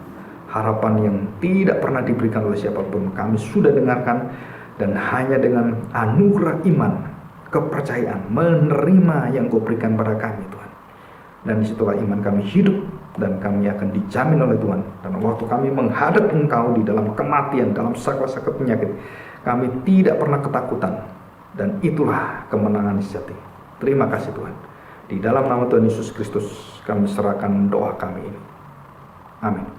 Harapan yang tidak pernah diberikan oleh siapapun kami sudah dengarkan, dan hanya dengan anugerah iman, kepercayaan, menerima yang Kau berikan pada kami Tuhan. Dan disitulah iman kami hidup, dan kami akan dijamin oleh Tuhan. Dan waktu kami menghadap Engkau di dalam kematian, dalam sakit-sakit penyakit, kami tidak pernah ketakutan. Dan itulah kemenangan sejati. Terima kasih Tuhan. Di dalam nama Tuhan Yesus Kristus kami serahkan doa kami ini. Amin.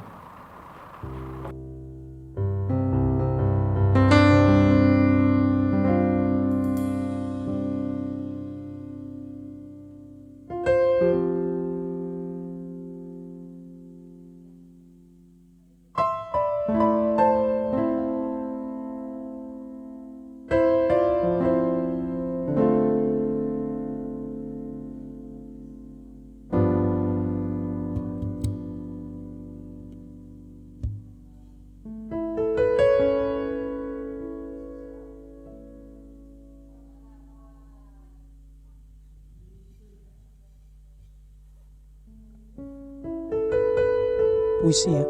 Puisi ya.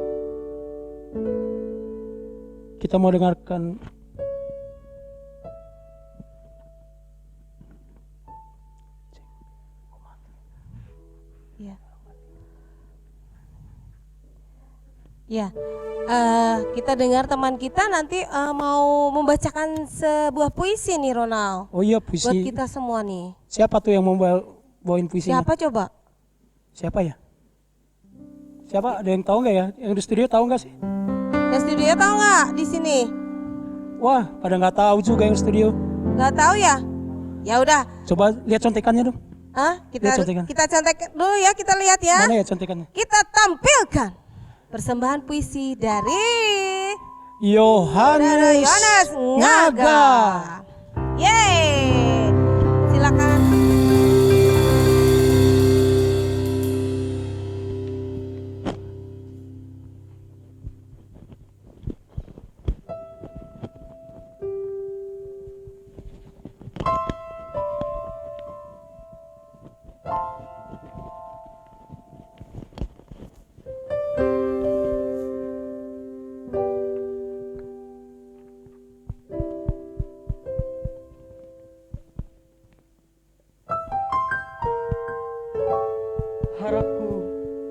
Kita mau dengarkan Ya, kita dengar teman kita nanti mau membacakan sebuah puisi nih Ronald. Oh iya, Buat puisi. kita semua nih. Siapa tuh yang mau bawain puisinya? Siapa coba? Siapa ya? Siapa? Ada yang tahu nggak ya? Yang di studio tahu nggak sih? Yang studio tahu nggak di sini? Wah, pada nggak tahu juga yang studio. Nggak tahu ya? Ya udah. Coba lihat contekannya dong. Lihat contekan. Kita contek dulu ya, kita lihat ya. Mana ya contekannya? Kita tampilkan persembahan puisi dari Yohanes Yohanes Ngaga. Yeay.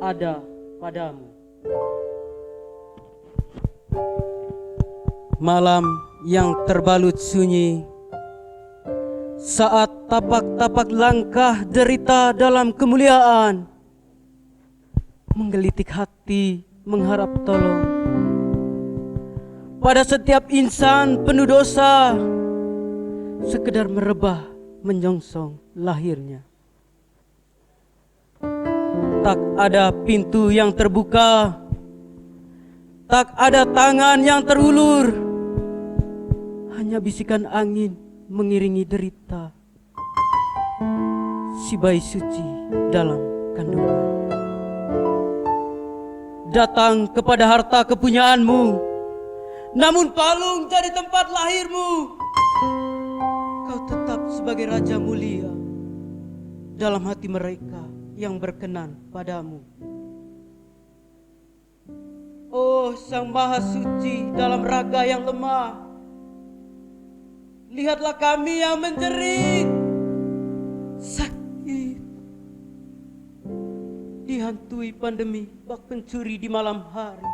ada padamu. Malam yang terbalut sunyi, saat tapak-tapak langkah derita dalam kemuliaan, menggelitik hati mengharap tolong. Pada setiap insan penuh dosa, sekedar merebah menyongsong lahirnya. Tak ada pintu yang terbuka, tak ada tangan yang terulur, hanya bisikan angin mengiringi derita si bayi suci dalam kandungan. Datang kepada harta kepunyaanmu, namun palung jadi tempat lahirmu. Kau tetap sebagai raja mulia dalam hati mereka yang berkenan padamu. Oh Sang Maha Suci dalam raga yang lemah, lihatlah kami yang menjerit, sakit, dihantui pandemi bak pencuri di malam hari.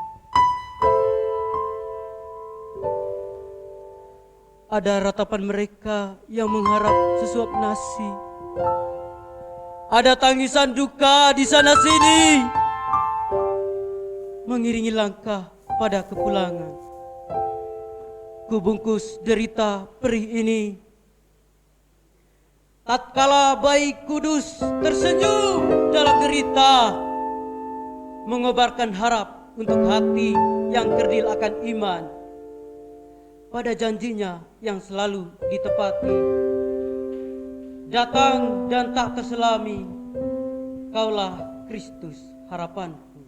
Ada ratapan mereka yang mengharap sesuap nasi. Ada tangisan duka di sana sini, mengiringi langkah pada kepulangan. Kubungkus derita perih ini, tatkala bayi kudus tersenyum dalam derita, mengobarkan harap untuk hati yang kerdil akan iman pada janjinya yang selalu ditepati. Datang dan tak terselami, Kaulah Kristus harapanku.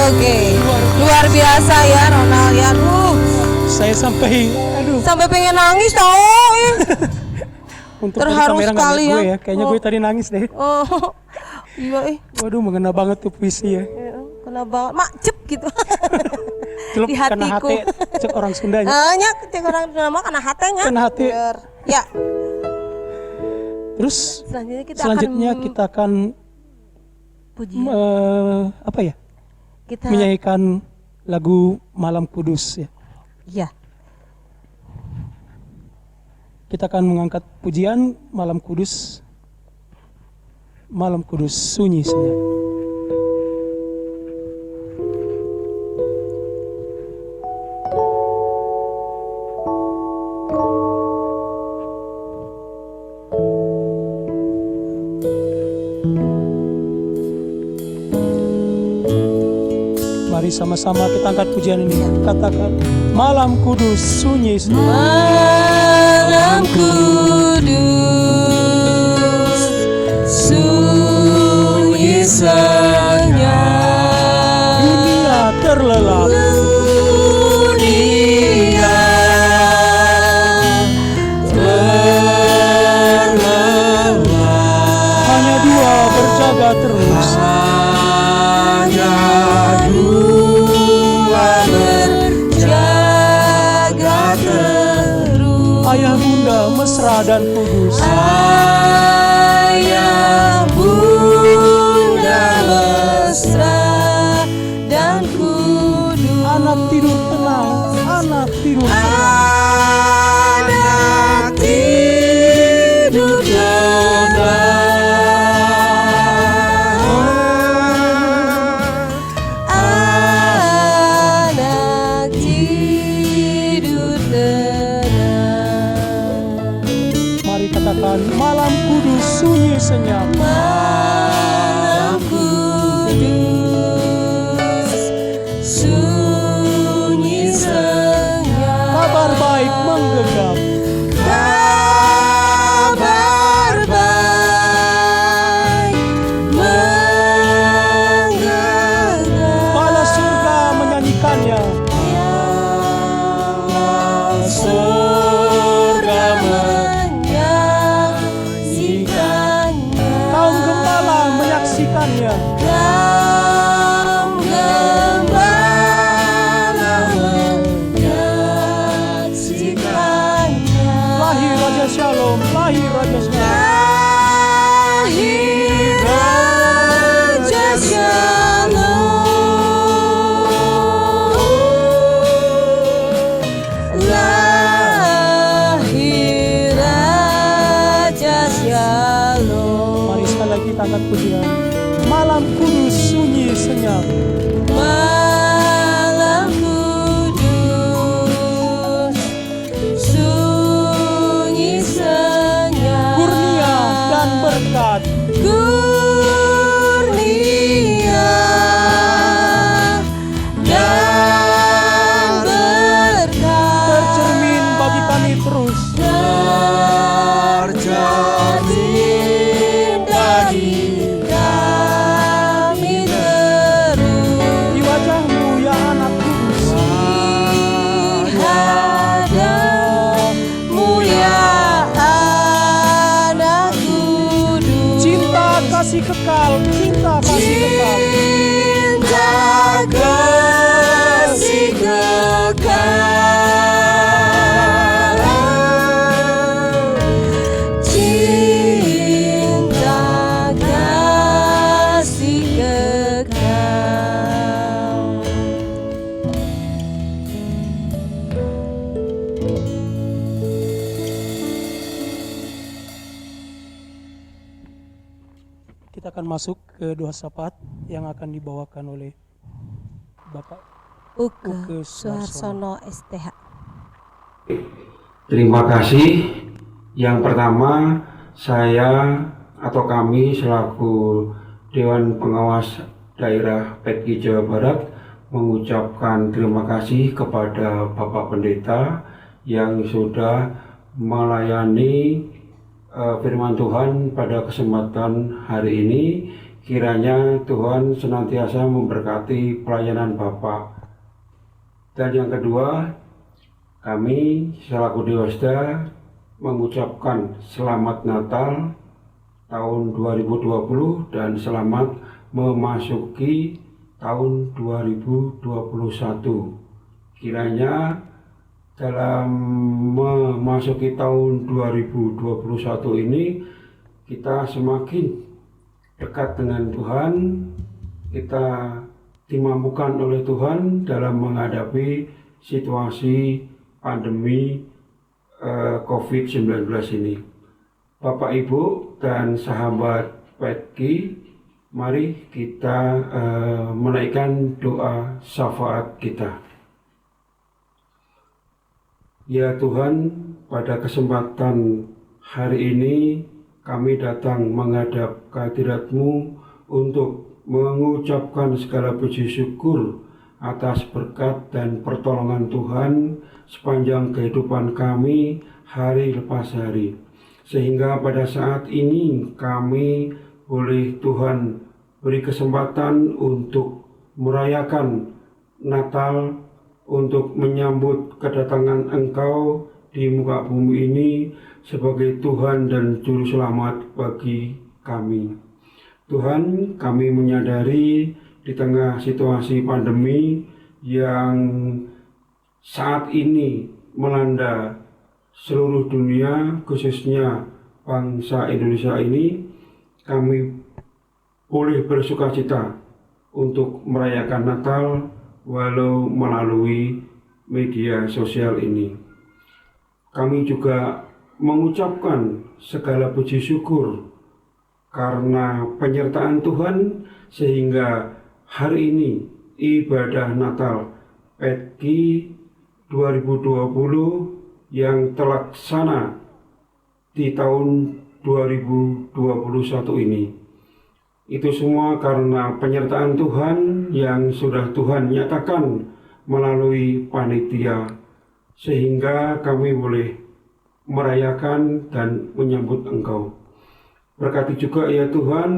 Oke, luar biasa ya Ronald ya. Saya sampai Sampai pengen nangis tau. untuk Terharu kamera nggak sekali lihat gue ya. ya. Kayaknya gue tadi nangis deh. Oh, iya Waduh, mengena banget tuh puisi ya. kena banget, mak cep gitu. Celup Di karena hatiku. hati, cek orang Sundanya. Nyak, cek orang nama karena hatenya. Karena hati. Bener. Ya, Terus selanjutnya kita akan puji. apa ya? Kita Menyanyikan lagu Malam Kudus ya. ya. Kita akan mengangkat pujian Malam Kudus. Malam Kudus sunyi senyap. Mari sama-sama kita angkat pujian ini. Katakan, Malam Kudus sunyi senyap. Malam kudus sunyi senyap, Dunia terlelap, dunia terlelap, hanya dua berjaga terus. hanya dua berjaga terus. Ayah bunda mesra dan kudus. Ayah bunda mesra dan kudus. Anak tidur tenang, anak tidur tenang. Anak tidur tenang. Anak tidur tenang. Mari katakan, Malam Kudus sunyi senyap. Malam kudus sunyi senyap, Kabar baik menggenggam. kabar baik menggenggam. Bala surga menyanyikannya. Surga menyaksikannya, Kaum gembala menyaksikannya. kaum gembala menyaksikannya. malam kudus sunyi senyap. Malam kudus sunyi senyap, Kurnia dan berkat kurnia dan berkat tercermin bagi kami terus. tercermin bagi kami terus Di wajahmu ya anak kudus, di hadamu ya anak kudus. cinta kasih kekal, cinta kasih kekal. Cinta kasih kekal, cinta kasih kekal. Kita akan masuk ke doa syafaat yang akan dibawakan oleh Bapak Uke Uke Suharsono STH. Terima kasih. Yang pertama, saya atau kami selaku Dewan Pengawas Daerah PETKI Jawa Barat mengucapkan terima kasih kepada Bapak Pendeta yang sudah melayani firman Tuhan pada kesempatan hari ini. Kiranya Tuhan senantiasa memberkati pelayanan Bapak. Dan yang kedua, kami selaku Dewasda mengucapkan selamat Natal tahun 2020 dan selamat memasuki tahun 2021. Kiranya dalam memasuki tahun 2021 ini kita semakin dekat dengan Tuhan, kita dimampukan oleh Tuhan dalam menghadapi situasi pandemi COVID-19 ini. Bapak, Ibu, dan sahabat PETKI, mari kita menaikkan doa syafaat kita. Ya Tuhan, pada kesempatan hari ini kami datang menghadap kehadirat-Mu untuk mengucapkan segala puji syukur atas berkat dan pertolongan Tuhan sepanjang kehidupan kami hari lepas hari. Sehingga pada saat ini kami boleh Tuhan beri kesempatan untuk merayakan Natal, untuk menyambut kedatangan Engkau di muka bumi ini sebagai Tuhan dan Juru Selamat bagi kami. Tuhan, kami menyadari di tengah situasi pandemi yang saat ini melanda seluruh dunia, khususnya bangsa Indonesia ini, kami boleh bersukacita untuk merayakan Natal walau melalui media sosial ini. Kami juga mengucapkan segala puji syukur karena penyertaan Tuhan sehingga hari ini ibadah Natal PETKI 2020 yang terlaksana di tahun 2021 ini. Itu semua karena penyertaan Tuhan yang sudah Tuhan nyatakan melalui panitia, sehingga kami boleh merayakan dan menyambut Engkau. Berkati juga ya Tuhan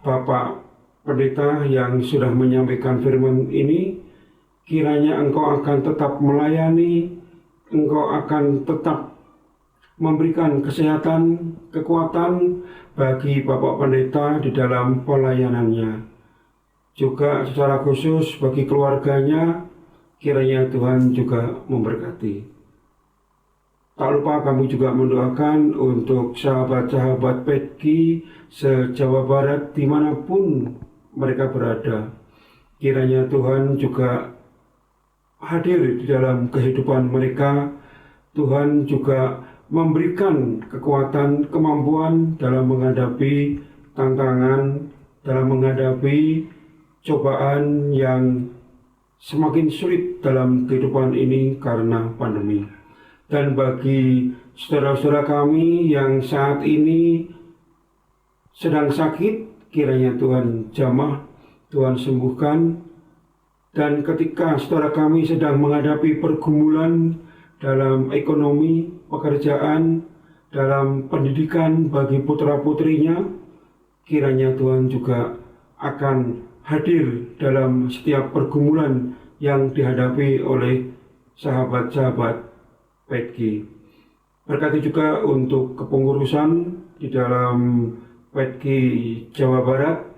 Bapak Pendeta yang sudah menyampaikan firman ini, kiranya Engkau akan tetap melayani, Engkau akan tetap memberikan kesehatan, kekuatan bagi Bapak Pendeta di dalam pelayanannya. Juga secara khusus bagi keluarganya, kiranya Tuhan juga memberkati. Tak lupa kami juga mendoakan untuk sahabat-sahabat PETKI se-Jawa Barat dimanapun mereka berada. Kiranya Tuhan juga hadir di dalam kehidupan mereka. Tuhan juga memberikan kekuatan, kemampuan dalam menghadapi tantangan dalam menghadapi cobaan yang semakin sulit dalam kehidupan ini karena pandemi. Dan bagi saudara-saudara kami yang saat ini sedang sakit, kiranya Tuhan jamah, Tuhan sembuhkan. Dan ketika saudara kami sedang menghadapi pergumulan dalam ekonomi, pekerjaan, dalam pendidikan bagi putra-putrinya, kiranya Tuhan juga akan hadir dalam setiap pergumulan yang dihadapi oleh sahabat-sahabat Petki. Berkati juga untuk kepengurusan di dalam Petki Jawa Barat,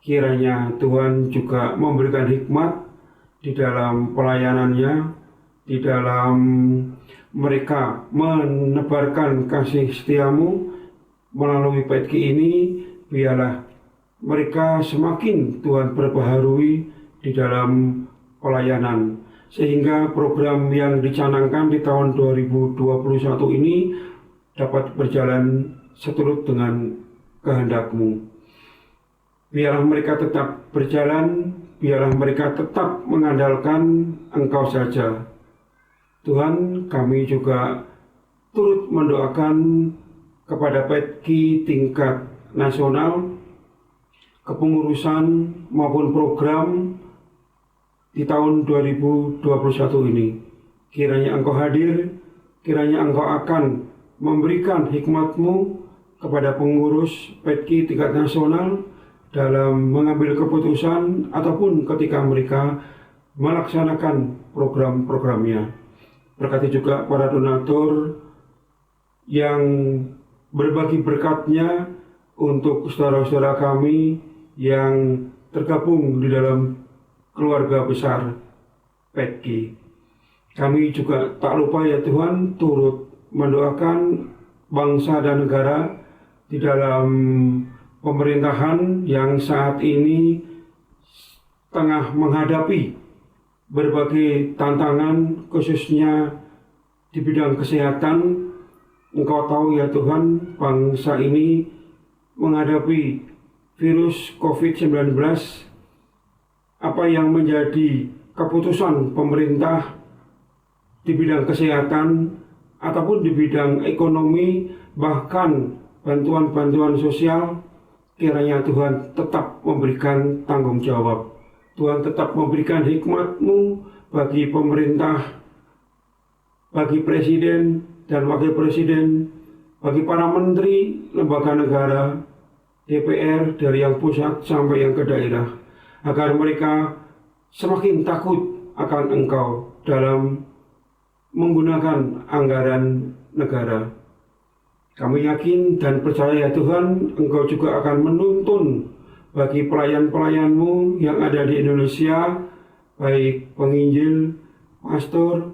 kiranya Tuhan juga memberikan hikmat di dalam pelayanannya, di dalam mereka menebarkan kasih setiamu melalui Petki ini. Biarlah mereka semakin Tuhan perbaharui di dalam pelayanan, sehingga program yang dicanangkan di tahun 2021 ini dapat berjalan seturut dengan kehendak-Mu. Biarlah mereka tetap berjalan, biarlah mereka tetap mengandalkan Engkau saja. Tuhan, kami juga turut mendoakan kepada Petki tingkat nasional, kepengurusan maupun program di tahun 2021 ini. Kiranya Engkau hadir, kiranya Engkau akan memberikan hikmat-Mu kepada pengurus Petki tingkat nasional dalam mengambil keputusan ataupun ketika mereka melaksanakan program-programnya. Berkati juga para donatur yang berbagi berkatnya untuk saudara-saudara kami yang tergabung di dalam keluarga besar Petki. Kami juga tak lupa ya Tuhan turut mendoakan bangsa dan negara di dalam pemerintahan yang saat ini tengah menghadapi berbagai tantangan, khususnya di bidang kesehatan. Engkau tahu ya Tuhan, bangsa ini menghadapi virus COVID-19. Apa yang menjadi keputusan pemerintah di bidang kesehatan ataupun di bidang ekonomi, bahkan bantuan-bantuan sosial, kiranya Tuhan tetap memberikan tanggung jawab. Tuhan tetap memberikan hikmat-Mu bagi pemerintah, bagi presiden dan wakil presiden, bagi para menteri, lembaga negara, DPR dari yang pusat sampai yang ke daerah, agar mereka semakin takut akan Engkau dalam menggunakan anggaran negara. Kami yakin dan percaya ya Tuhan, Engkau juga akan menuntun bagi pelayan-pelayan-Mu yang ada di Indonesia, baik penginjil, pastor,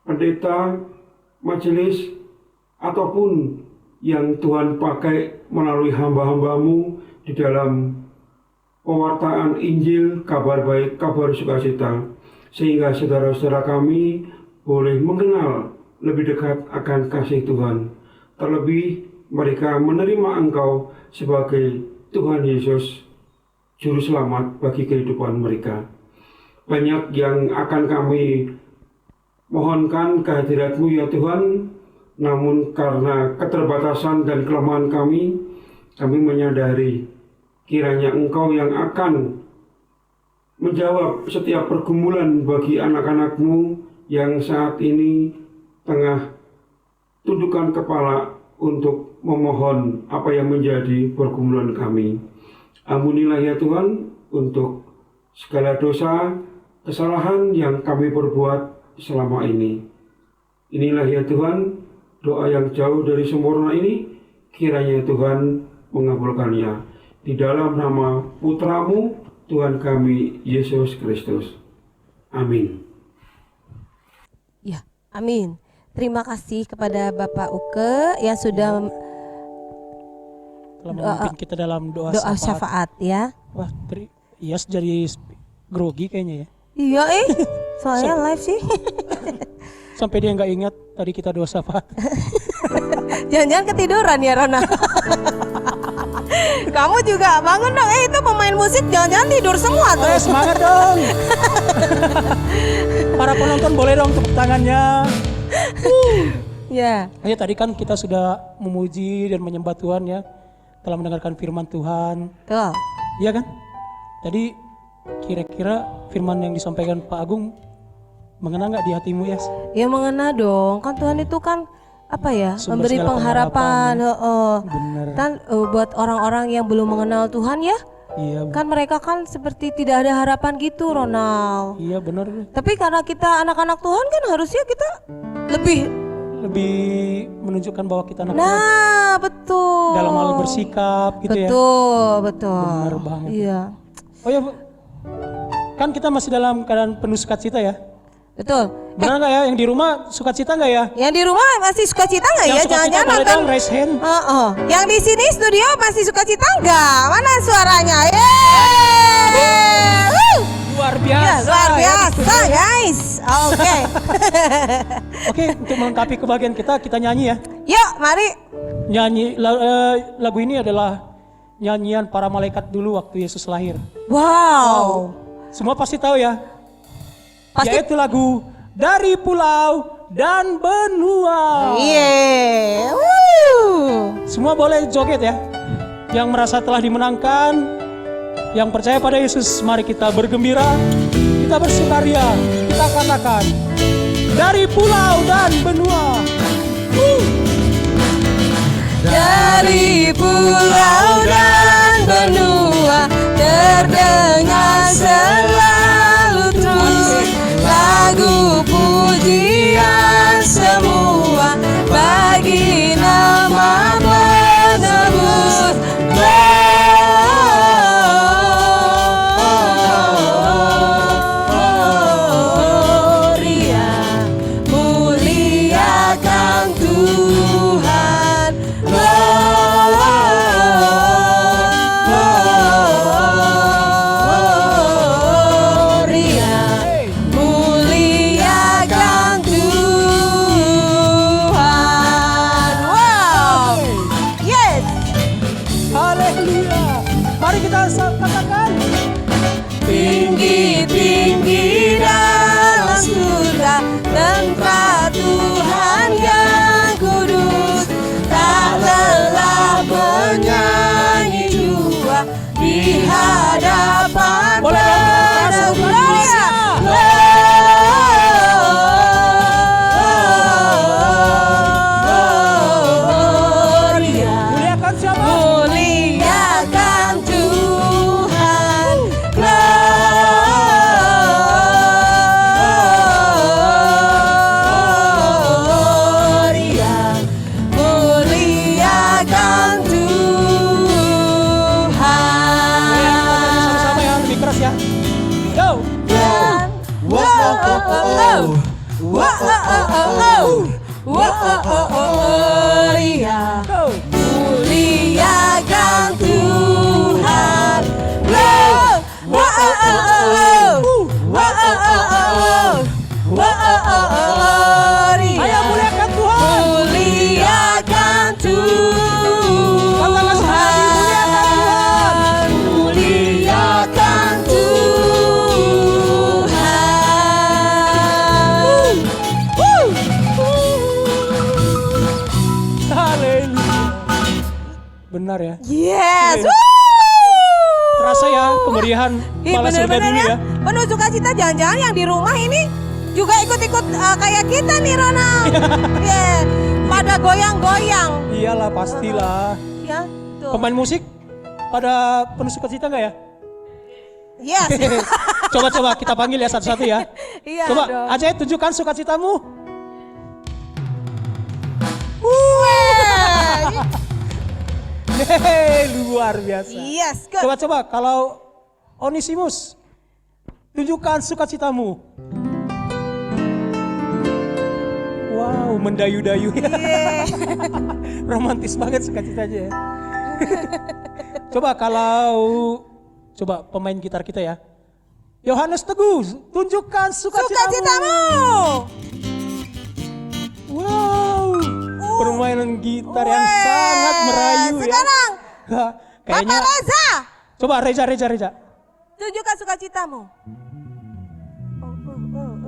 pendeta, majelis, ataupun yang Tuhan pakai melalui hamba-hamba-Mu di dalam pewartaan Injil, kabar baik, kabar sukacita, sehingga saudara-saudara kami boleh mengenal lebih dekat akan kasih Tuhan. Terlebih mereka menerima Engkau sebagai Tuhan Yesus, Juru Selamat bagi kehidupan mereka. Banyak yang akan kami mohonkan kehadirat-Mu ya Tuhan, namun karena keterbatasan dan kelemahan kami menyadari kiranya Engkau yang akan menjawab setiap pergumulan bagi anak-anak-Mu yang saat ini tengah tundukkan kepala untuk memohon apa yang menjadi pergumulan kami. Ampunilah ya Tuhan untuk segala dosa, kesalahan yang kami perbuat selama ini. Inilah ya Tuhan, doa yang jauh dari sempurna ini, kiranya Tuhan mengabulkannya. Di dalam nama Putra-Mu, Tuhan kami, Yesus Kristus. Amin. Ya, amin. Terima kasih kepada Bapak Uke yang sudah Telah memimpin kita dalam doa syafaat ya. Wah, Iyas jadi grogi kayaknya ya. Iya soalnya live sih. Sampai dia nggak ingat tadi kita doa syafaat. Jangan-jangan ketiduran ya Rona. Kamu juga bangun dong. Itu pemain musik jangan-jangan tidur semua tuh. Semangat dong. Para penonton boleh dong tepuk tangannya. Ya. Ya tadi kan kita sudah memuji dan menyembah Tuhan ya, telah mendengarkan firman Tuhan. Tuh. Iya kan? Tadi kira-kira firman yang disampaikan Pak Agung mengena nggak di hatimu ya? Ya mengena dong. Kan Tuhan itu kan apa ya? Sumber Memberi segala pengharapan. pengharapan, Bener. Kan buat orang-orang yang belum mengenal Tuhan ya. Iya. Kan mereka kan seperti tidak ada harapan gitu, Ronald. Iya benar. Tapi karena kita anak-anak Tuhan kan harusnya kita lebih. Menunjukkan bahwa kita anak Tuhan Nah, betul. dalam hal bersikap gitu ya. Betul. Benar banget. Iya. Oh ya, Bu. Kan kita masih dalam keadaan penuh sukacita ya. Betul. Benar nggak ya? Yang di rumah sukacita nggak ya? Yang di rumah masih sukacita nggak ya? Yang sukacita Jangan-jangan boleh nonton. dong raise hand. Yang di sini studio masih sukacita nggak? Mana suaranya? Yeay! Woo! Luar Ya, biasa. luar ya, biasa, guys. Oke. Oke, untuk melengkapi kebahagiaan kita nyanyi ya. Yuk, mari. Lagu ini adalah nyanyian para malaikat dulu waktu Yesus lahir. Wow. Semua pasti tahu ya. Pasti. Yaitu lagu Dari Pulau dan Benua. Iya. Woo. Semua boleh joget ya. Yang merasa telah dimenangkan, yang percaya pada Yesus, mari kita bergembira, kita bersukaria, kita katakan dari pulau dan benua. Dari pulau dan benua terdengar selalu terus lagu pujian semua bagi nama penebus. Gloria, muliakan Tuhan. Gloria, muliakan Tuhan. Wow. Yes. Haleluya. Mari kita katakan Tinggi-tinggi dalam surga tempat Tuhan yang kudus, tak lelah menyanyi jua di hadapan penebus. Gloria. Gloria. muliakan siapa? Muliakan Tuhan. Gloria, muliakan Tuhan. Sama-sama ya, lebih keras ya. Go. Gloria, muliakan Tuhan. Gloria, Ayo muliakan Tuhan. muliakan Katakan sekali lagi, Tuhan. Muliakan Tuhan. Haleluya. Benar ya. Yes. Oke. Terasa ya kemeriahan malah surga Bener-bener dulu ya. Penuh sukacita, jangan-jangan yang di rumah ini juga ikut-ikut kayak kita nih, Ronald. Yeah. Pada goyang-goyang. Iyalah pastilah. Ya, tuh. Pemain musik pada penuh sukacita nggak ya? Yes. Coba kita panggil ya satu-satu ya. Iya Coba dong. Ajay tunjukkan sukacitamu. Hehehe, luar biasa. Yes, good. Coba kalau Onesimus tunjukkan sukacitamu. Wow, mendayu-dayu ya. Yeah. Romantis banget sukacitanya ya. Coba pemain gitar kita ya. Yohanes Teguh, tunjukkan sukacitamu. Wow, permainan gitar yang sangat merayu ya. Sekarang. Kayaknya. Bapak Reza, Coba Reza. tunjukkan sukacitamu.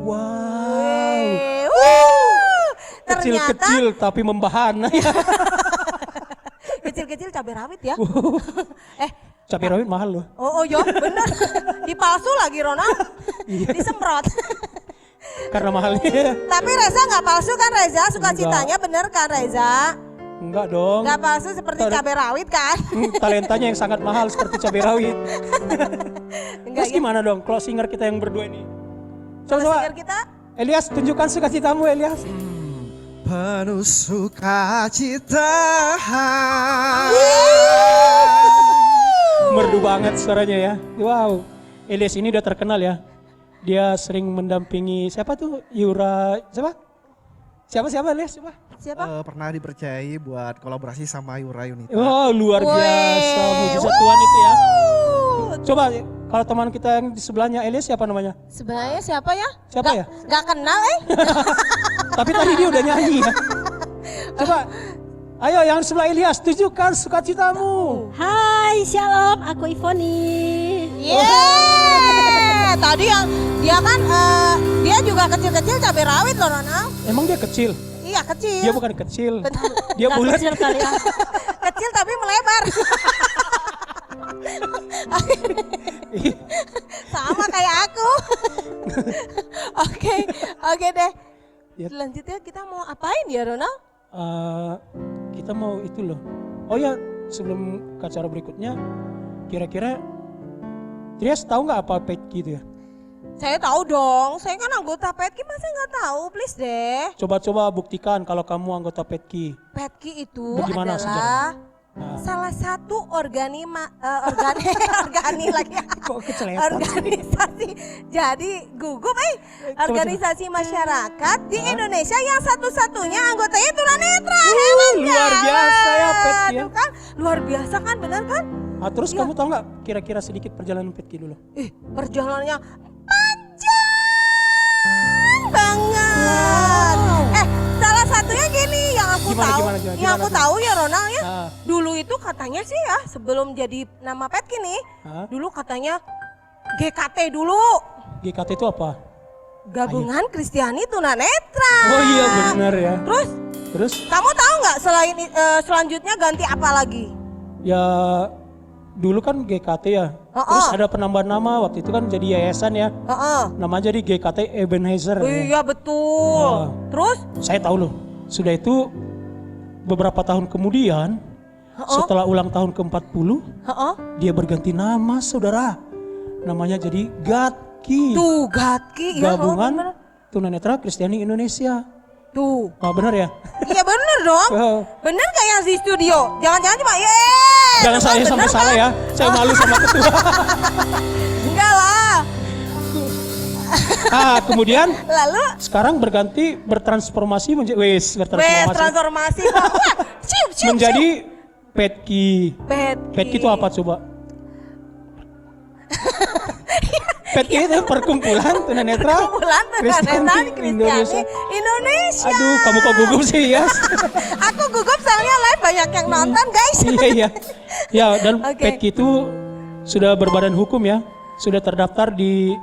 Wow. Ternyata Kecil-kecil tapi membahana ya. kecil-kecil cabai rawit ya. Cabai rawit mahal loh. Oh ya bener. Dipalsu lagi Ronald. Iya. Disemprot. Karena mahalnya. Tapi Reza nggak palsu kan Reza? Sukacitanya bener kan Reza? Enggak dong. Nggak palsu seperti cabai rawit kan? Talentanya yang sangat mahal seperti cabai rawit. Enggak Terus gimana dong closingar kita yang berdua ini? Coba. kita. Elias, tunjukkan sukacitamu Elias. Penuh sukacita. Merdu banget suaranya ya. Wow. Elias ini udah terkenal ya. Dia sering mendampingi siapa tuh? Yura siapa? Siapa Elias? Siapa? Pernah dipercayai buat kolaborasi sama Yura Yunita. Oh, luar biasa. Mujizat Tuhan itu ya. Coba kalau teman kita yang di sebelahnya Elias siapa namanya? Sebenarnya siapa ya? Siapa ya? Gak kenal Tapi tadi dia udah nyanyi ya. Coba, ayo yang sebelah Elias tunjukkan sukacitamu. Hai, shalom, aku Ivoni. Yeay. Tadi yang dia kan dia juga kecil-kecil cabai rawit loh Ronald. Emang dia kecil? Iya kecil. Dia bukan kecil. Dia Nggak bulat. kecil kali ya. Kecil tapi melebar. Sama kayak aku. Oke deh. Ya. Selanjutnya kita mau apain ya Ronald? Kita mau itu loh. Oh ya, sebelum ke acara berikutnya, kira-kira Trias tahu nggak apa petki itu ya? Saya tahu dong, saya kan anggota Petki, masa nggak tahu, please deh. Coba buktkan kalau kamu anggota petki. Petki itu Bagaimana adalah Nah. salah satu lagi Kok kecelepan? organisasi jadi gugup organisasi masyarakat di Indonesia yang satu-satunya anggotanya tunanetra. Hebat luar kan? biasa ya Petki ya. Tuh kan, luar biasa kan, benar kan? Terus Iya. kamu tahu nggak kira-kira sedikit perjalanan petki dulu? Perjalanannya panjang banget. Salah satunya gini yang aku tahu, yang aku tahu ya Ronald ya. Dulu itu katanya sih ya sebelum jadi nama Petki nih, dulu katanya GKT dulu. GKT itu apa? Gabungan Kristiani Tunanetra. Oh iya benar ya. Terus kamu tahu nggak selain selanjutnya ganti apa lagi? Ya dulu kan GKT ya. Terus ada penambahan nama, waktu itu kan jadi yayasan ya. Nama jadi GKT Ebenezer. Iya betul. Terus? Saya tahu loh. Sudah itu beberapa tahun kemudian, setelah ulang tahun ke-40, dia berganti nama saudara. Namanya jadi GATKI. Tuh GATKI. Gabungan Tunanetra Kristiani Indonesia. Tuh. Benar ya? Iya bener dong. Bener gak yang di studio? Jangan-jangan cuma Jangan saya sampai salah ya. Saya malu sama ketua. Enggak lah. Kemudian lalu sekarang bertransformasi menjadi transformasi menjadi Petki. Petki itu apa coba? Petki itu perkumpulan tunanetra Kristiani Indonesia. Aduh, kamu kok gugup sih ya? Aku gugup soalnya live banyak yang nonton guys. Iya. Ya, dan Petki itu sudah berbadan hukum ya. Sudah terdaftar di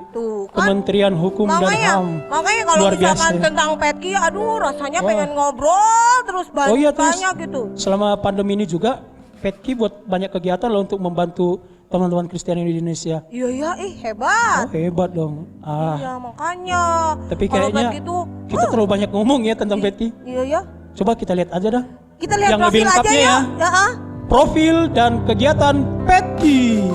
Kementerian Hukum dan HAM. Makanya kalau misalkan tentang Petki, aduh rasanya pengen ngobrol terus banyak gitu. Selama pandemi ini juga Petki buat banyak kegiatan loh untuk membantu teman-teman Kristiani di Indonesia. Iya, hebat. Hebat dong. Iya, makanya. Tapi kayaknya kita terlalu banyak ngomong ya tentang Petki. Iya. Coba kita lihat aja dah. Kita lihat yang profil lebih lengkapnya aja ya. Profil dan kegiatan Petki.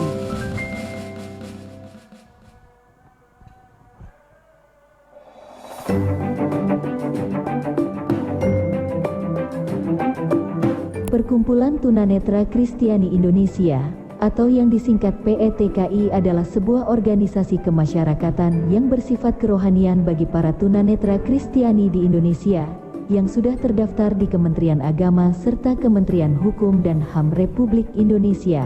Perkumpulan Tunanetra Kristiani Indonesia atau yang disingkat PETKI adalah sebuah organisasi kemasyarakatan yang bersifat kerohanian bagi para tunanetra Kristiani di Indonesia yang sudah terdaftar di Kementerian Agama serta Kementerian Hukum dan HAM Republik Indonesia.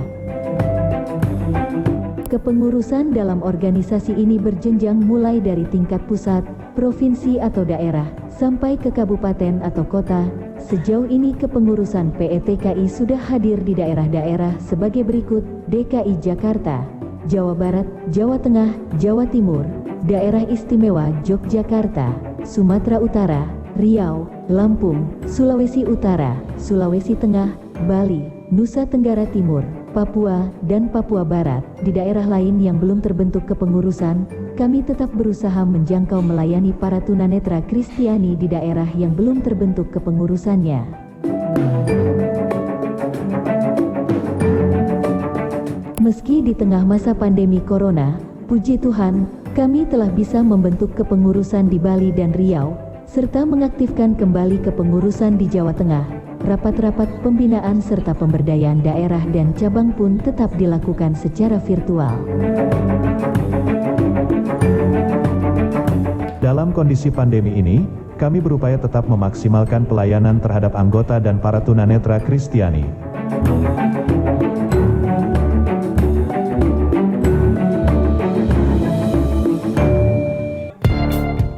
Kepengurusan dalam organisasi ini berjenjang mulai dari tingkat pusat, provinsi atau daerah, sampai ke kabupaten atau kota. Sejauh ini kepengurusan PETKI sudah hadir di daerah-daerah sebagai berikut: DKI Jakarta, Jawa Barat, Jawa Tengah, Jawa Timur, Daerah Istimewa Yogyakarta, Sumatera Utara, Riau, Lampung, Sulawesi Utara, Sulawesi Tengah, Bali, Nusa Tenggara Timur, Papua, dan Papua Barat. Di daerah lain yang belum terbentuk kepengurusan, kami tetap berusaha menjangkau melayani para tunanetra Kristiani di daerah yang belum terbentuk kepengurusannya. Meski di tengah masa pandemi Corona, puji Tuhan, kami telah bisa membentuk kepengurusan di Bali dan Riau, serta mengaktifkan kembali kepengurusan di Jawa Tengah. Rapat-rapat pembinaan serta pemberdayaan daerah dan cabang pun tetap dilakukan secara virtual. Dalam kondisi pandemi ini, kami berupaya tetap memaksimalkan pelayanan terhadap anggota dan para tunanetra Kristiani.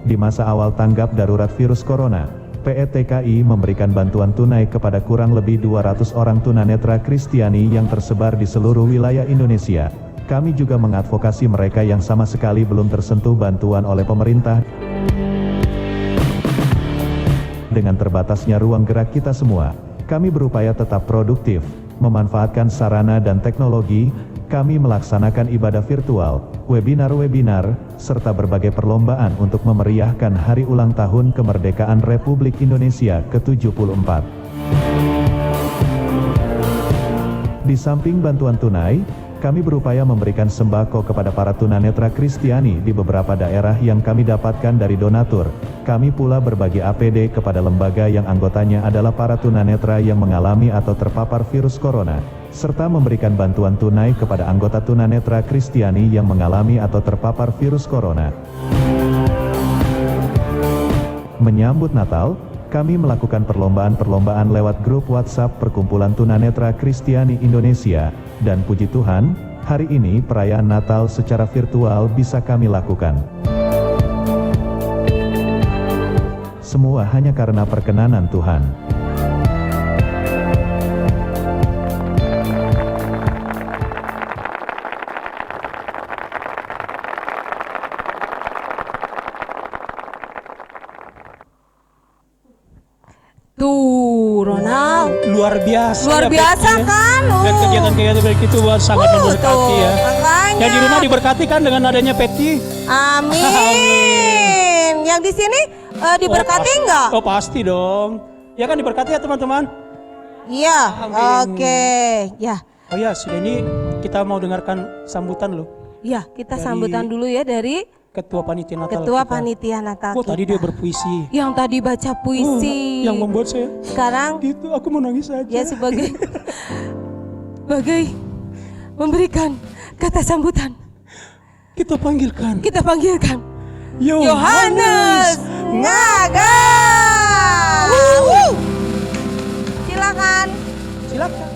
Di masa awal tanggap darurat virus corona, PETKI memberikan bantuan tunai kepada kurang lebih 200 orang tunanetra Kristiani yang tersebar di seluruh wilayah Indonesia. Kami juga mengadvokasi mereka yang sama sekali belum tersentuh bantuan oleh pemerintah. Dengan terbatasnya ruang gerak kita semua, kami berupaya tetap produktif, memanfaatkan sarana dan teknologi. Kami melaksanakan ibadah virtual, webinar-webinar, serta berbagai perlombaan untuk memeriahkan hari ulang tahun kemerdekaan Republik Indonesia ke-74. Di samping bantuan tunai, kami berupaya memberikan sembako kepada para tunanetra Kristiani di beberapa daerah yang kami dapatkan dari donatur. Kami pula berbagi APD kepada lembaga yang anggotanya adalah para tunanetra yang mengalami atau terpapar virus corona, serta memberikan bantuan tunai kepada anggota tunanetra Kristiani yang mengalami atau terpapar virus corona. Menyambut Natal, kami melakukan perlombaan-perlombaan lewat grup WhatsApp Perkumpulan Tunanetra Kristiani Indonesia, dan puji Tuhan, hari ini perayaan Natal secara virtual bisa kami lakukan. Semua hanya karena perkenanan Tuhan. Tuh, Ronald. Luar biasa. Luar ya, biasa Betty, kan? ya. Dan kegiatan-kegiatan begitu itu sangat memberkati ya. Makanya. Yang di rumah diberkati kan dengan adanya Betty. Amin. Amin. Yang di sini diberkati nggak? Oh pasti dong. Ya kan diberkati ya teman-teman. Iya. Amin. Oke. Ya. Oh ya sudah, ini kita mau dengarkan sambutan loh. Ya, kita Dari sambutan dulu ya dari Ketua Panitia Natal. Ketua kita. Panitia Natal. Oh tadi dia berpuisi. Yang tadi baca puisi. Yang membuat saya. Sekarang. Gitu, aku mau nangis aja. Ya sebagai memberikan kata sambutan. Kita panggilkan. Kita panggilkan. Yohanes Ngaga. Silakan. Silakan.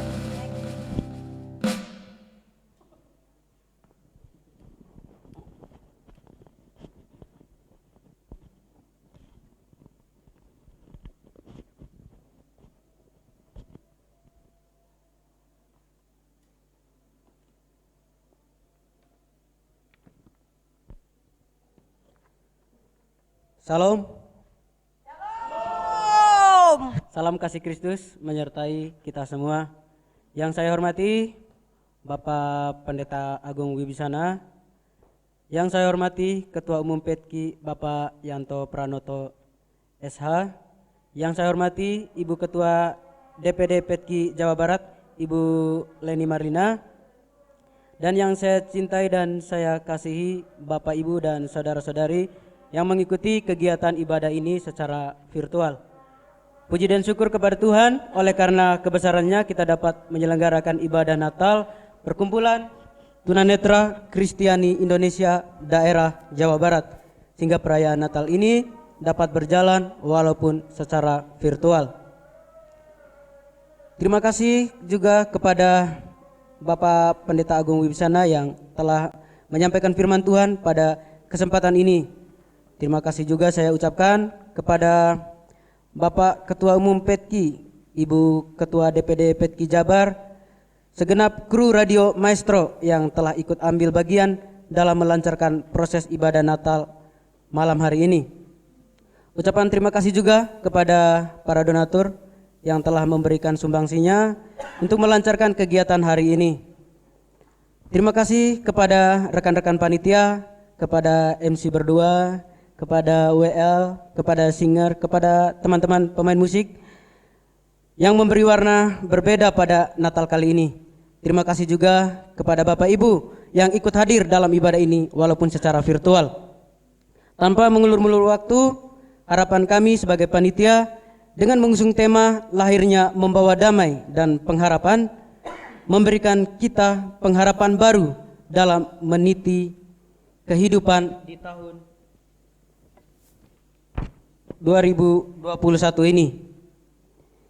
Salam. Shalom. Salam kasih Kristus menyertai kita semua. Yang saya hormati Bapak Pendeta Agung Wibisana. Yang saya hormati Ketua Umum PETKI Bapak Yanto Pranoto SH. Yang saya hormati Ibu Ketua DPD PETKI Jawa Barat Ibu Leni Marlina. Dan yang saya cintai dan saya kasihi Bapak Ibu dan saudara-saudari yang mengikuti kegiatan ibadah ini secara virtual. Puji dan syukur kepada Tuhan, oleh karena kebesarannya kita dapat menyelenggarakan ibadah Natal Perkumpulan Tunanetra Kristiani Indonesia Daerah Jawa Barat, sehingga perayaan Natal ini dapat berjalan walaupun secara virtual. Terima kasih juga kepada Bapak Pendeta Agung Wibisana yang telah menyampaikan firman Tuhan pada kesempatan ini. Terima kasih juga saya ucapkan kepada Bapak Ketua Umum PETKI, Ibu Ketua DPD PETKI Jabar, segenap kru Radio Maestro yang telah ikut ambil bagian dalam melancarkan proses ibadah Natal malam hari ini. Ucapan terima kasih juga kepada para donatur yang telah memberikan sumbangsinya untuk melancarkan kegiatan hari ini. Terima kasih kepada rekan-rekan panitia, kepada MC berdua, kepada WL, kepada singer, kepada teman-teman pemain musik yang memberi warna berbeda pada Natal kali ini. Terima kasih juga kepada Bapak Ibu yang ikut hadir dalam ibadah ini walaupun secara virtual. Tanpa mengulur-ulur waktu, harapan kami sebagai panitia dengan mengusung tema lahirnya membawa damai dan pengharapan, memberikan kita pengharapan baru dalam meniti kehidupan di tahun 2021 ini.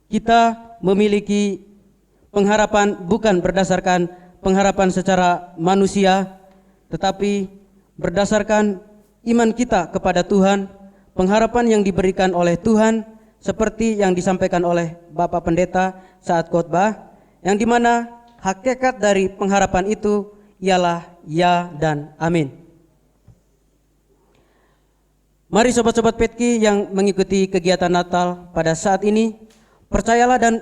Kita memiliki pengharapan bukan berdasarkan pengharapan secara manusia, tetapi berdasarkan iman kita kepada Tuhan, pengharapan yang diberikan oleh Tuhan seperti yang disampaikan oleh Bapak Pendeta saat khotbah, yang dimana hakikat dari pengharapan itu ialah ya dan amin. Mari sobat-sobat PETKI yang mengikuti kegiatan Natal pada saat ini, percayalah dan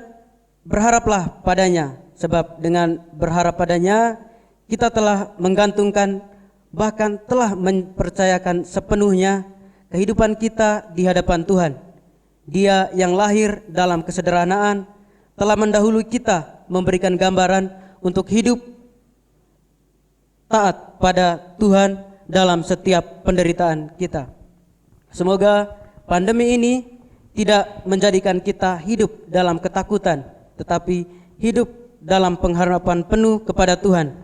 berharaplah padanya, sebab dengan berharap padanya kita telah menggantungkan, bahkan telah mempercayakan sepenuhnya kehidupan kita di hadapan Tuhan. Dia yang lahir dalam kesederhanaan telah mendahului kita, memberikan gambaran untuk hidup taat pada Tuhan dalam setiap penderitaan kita. Semoga pandemi ini tidak menjadikan kita hidup dalam ketakutan, tetapi hidup dalam pengharapan penuh kepada Tuhan,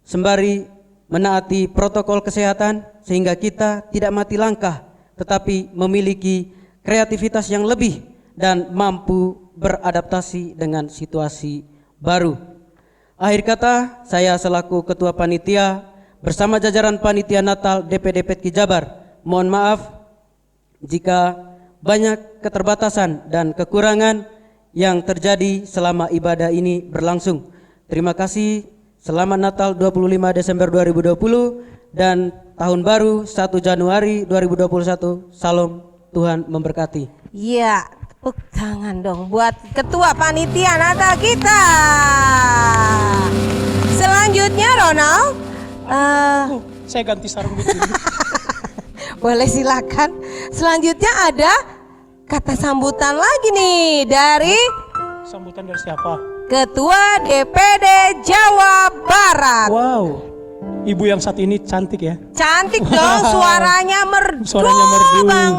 sembari menaati protokol kesehatan sehingga kita tidak mati langkah, tetapi memiliki kreativitas yang lebih dan mampu beradaptasi dengan situasi baru. Akhir kata, saya selaku Ketua Panitia bersama jajaran Panitia Natal DPD PETKI Jabar, mohon maaf jika banyak keterbatasan dan kekurangan yang terjadi selama ibadah ini berlangsung. Terima kasih, selamat Natal 25 Desember 2020 dan Tahun Baru 1 Januari 2021. Salam, Tuhan memberkati. Iya, tepuk tangan dong buat Ketua Panitia Natal kita. Selanjutnya Ronald, saya ganti sarung dulu. boleh silakan. Selanjutnya ada kata sambutan lagi nih dari Sambutan dari siapa? Ketua DPD Jawa Barat. Wow, ibu yang saat ini cantik ya. Cantik dong, suaranya merdu, banget.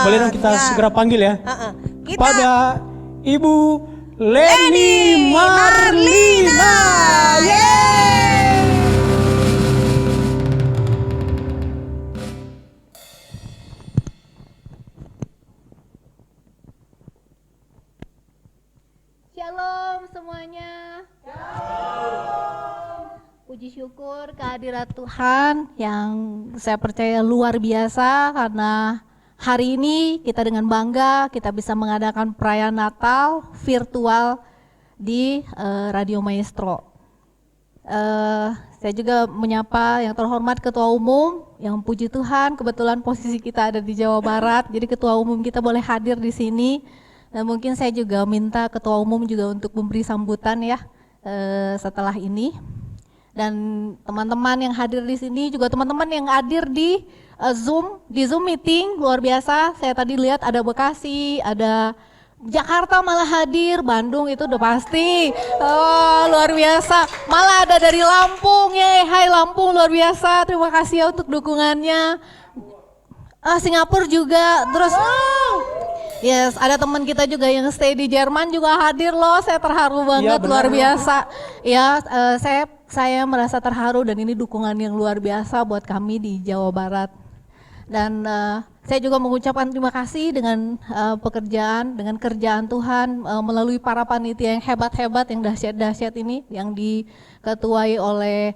Boleh dong kita segera panggil ya. Kita Pada Ibu Leni Marlina. Shalom semuanya. Puji syukur kehadirat Tuhan yang saya percaya luar biasa, karena hari ini kita dengan bangga kita bisa mengadakan perayaan Natal virtual di Radio Maestro. Saya juga menyapa yang terhormat Ketua Umum, yang puji Tuhan kebetulan posisi kita ada di Jawa Barat, jadi Ketua Umum kita boleh hadir di sini. Dan mungkin saya juga minta Ketua Umum juga untuk memberi sambutan ya setelah ini. Dan teman-teman yang hadir di sini, juga teman-teman yang hadir di Zoom meeting, luar biasa. Saya tadi lihat ada Bekasi, ada Jakarta malah hadir, Bandung itu udah pasti. Oh, luar biasa. Malah ada dari Lampung ya, hai Lampung, luar biasa. Terima kasih ya untuk dukungannya. Singapura juga, terus yes, ada teman kita juga yang stay di Jerman juga hadir loh. Saya terharu banget, luar biasa. Ya, saya merasa terharu dan ini dukungan yang luar biasa buat kami di Jawa Barat. Dan saya juga mengucapkan terima kasih dengan dengan kerjaan Tuhan melalui para panitia yang hebat-hebat, yang dahsyat-dahsyat ini, yang diketuai oleh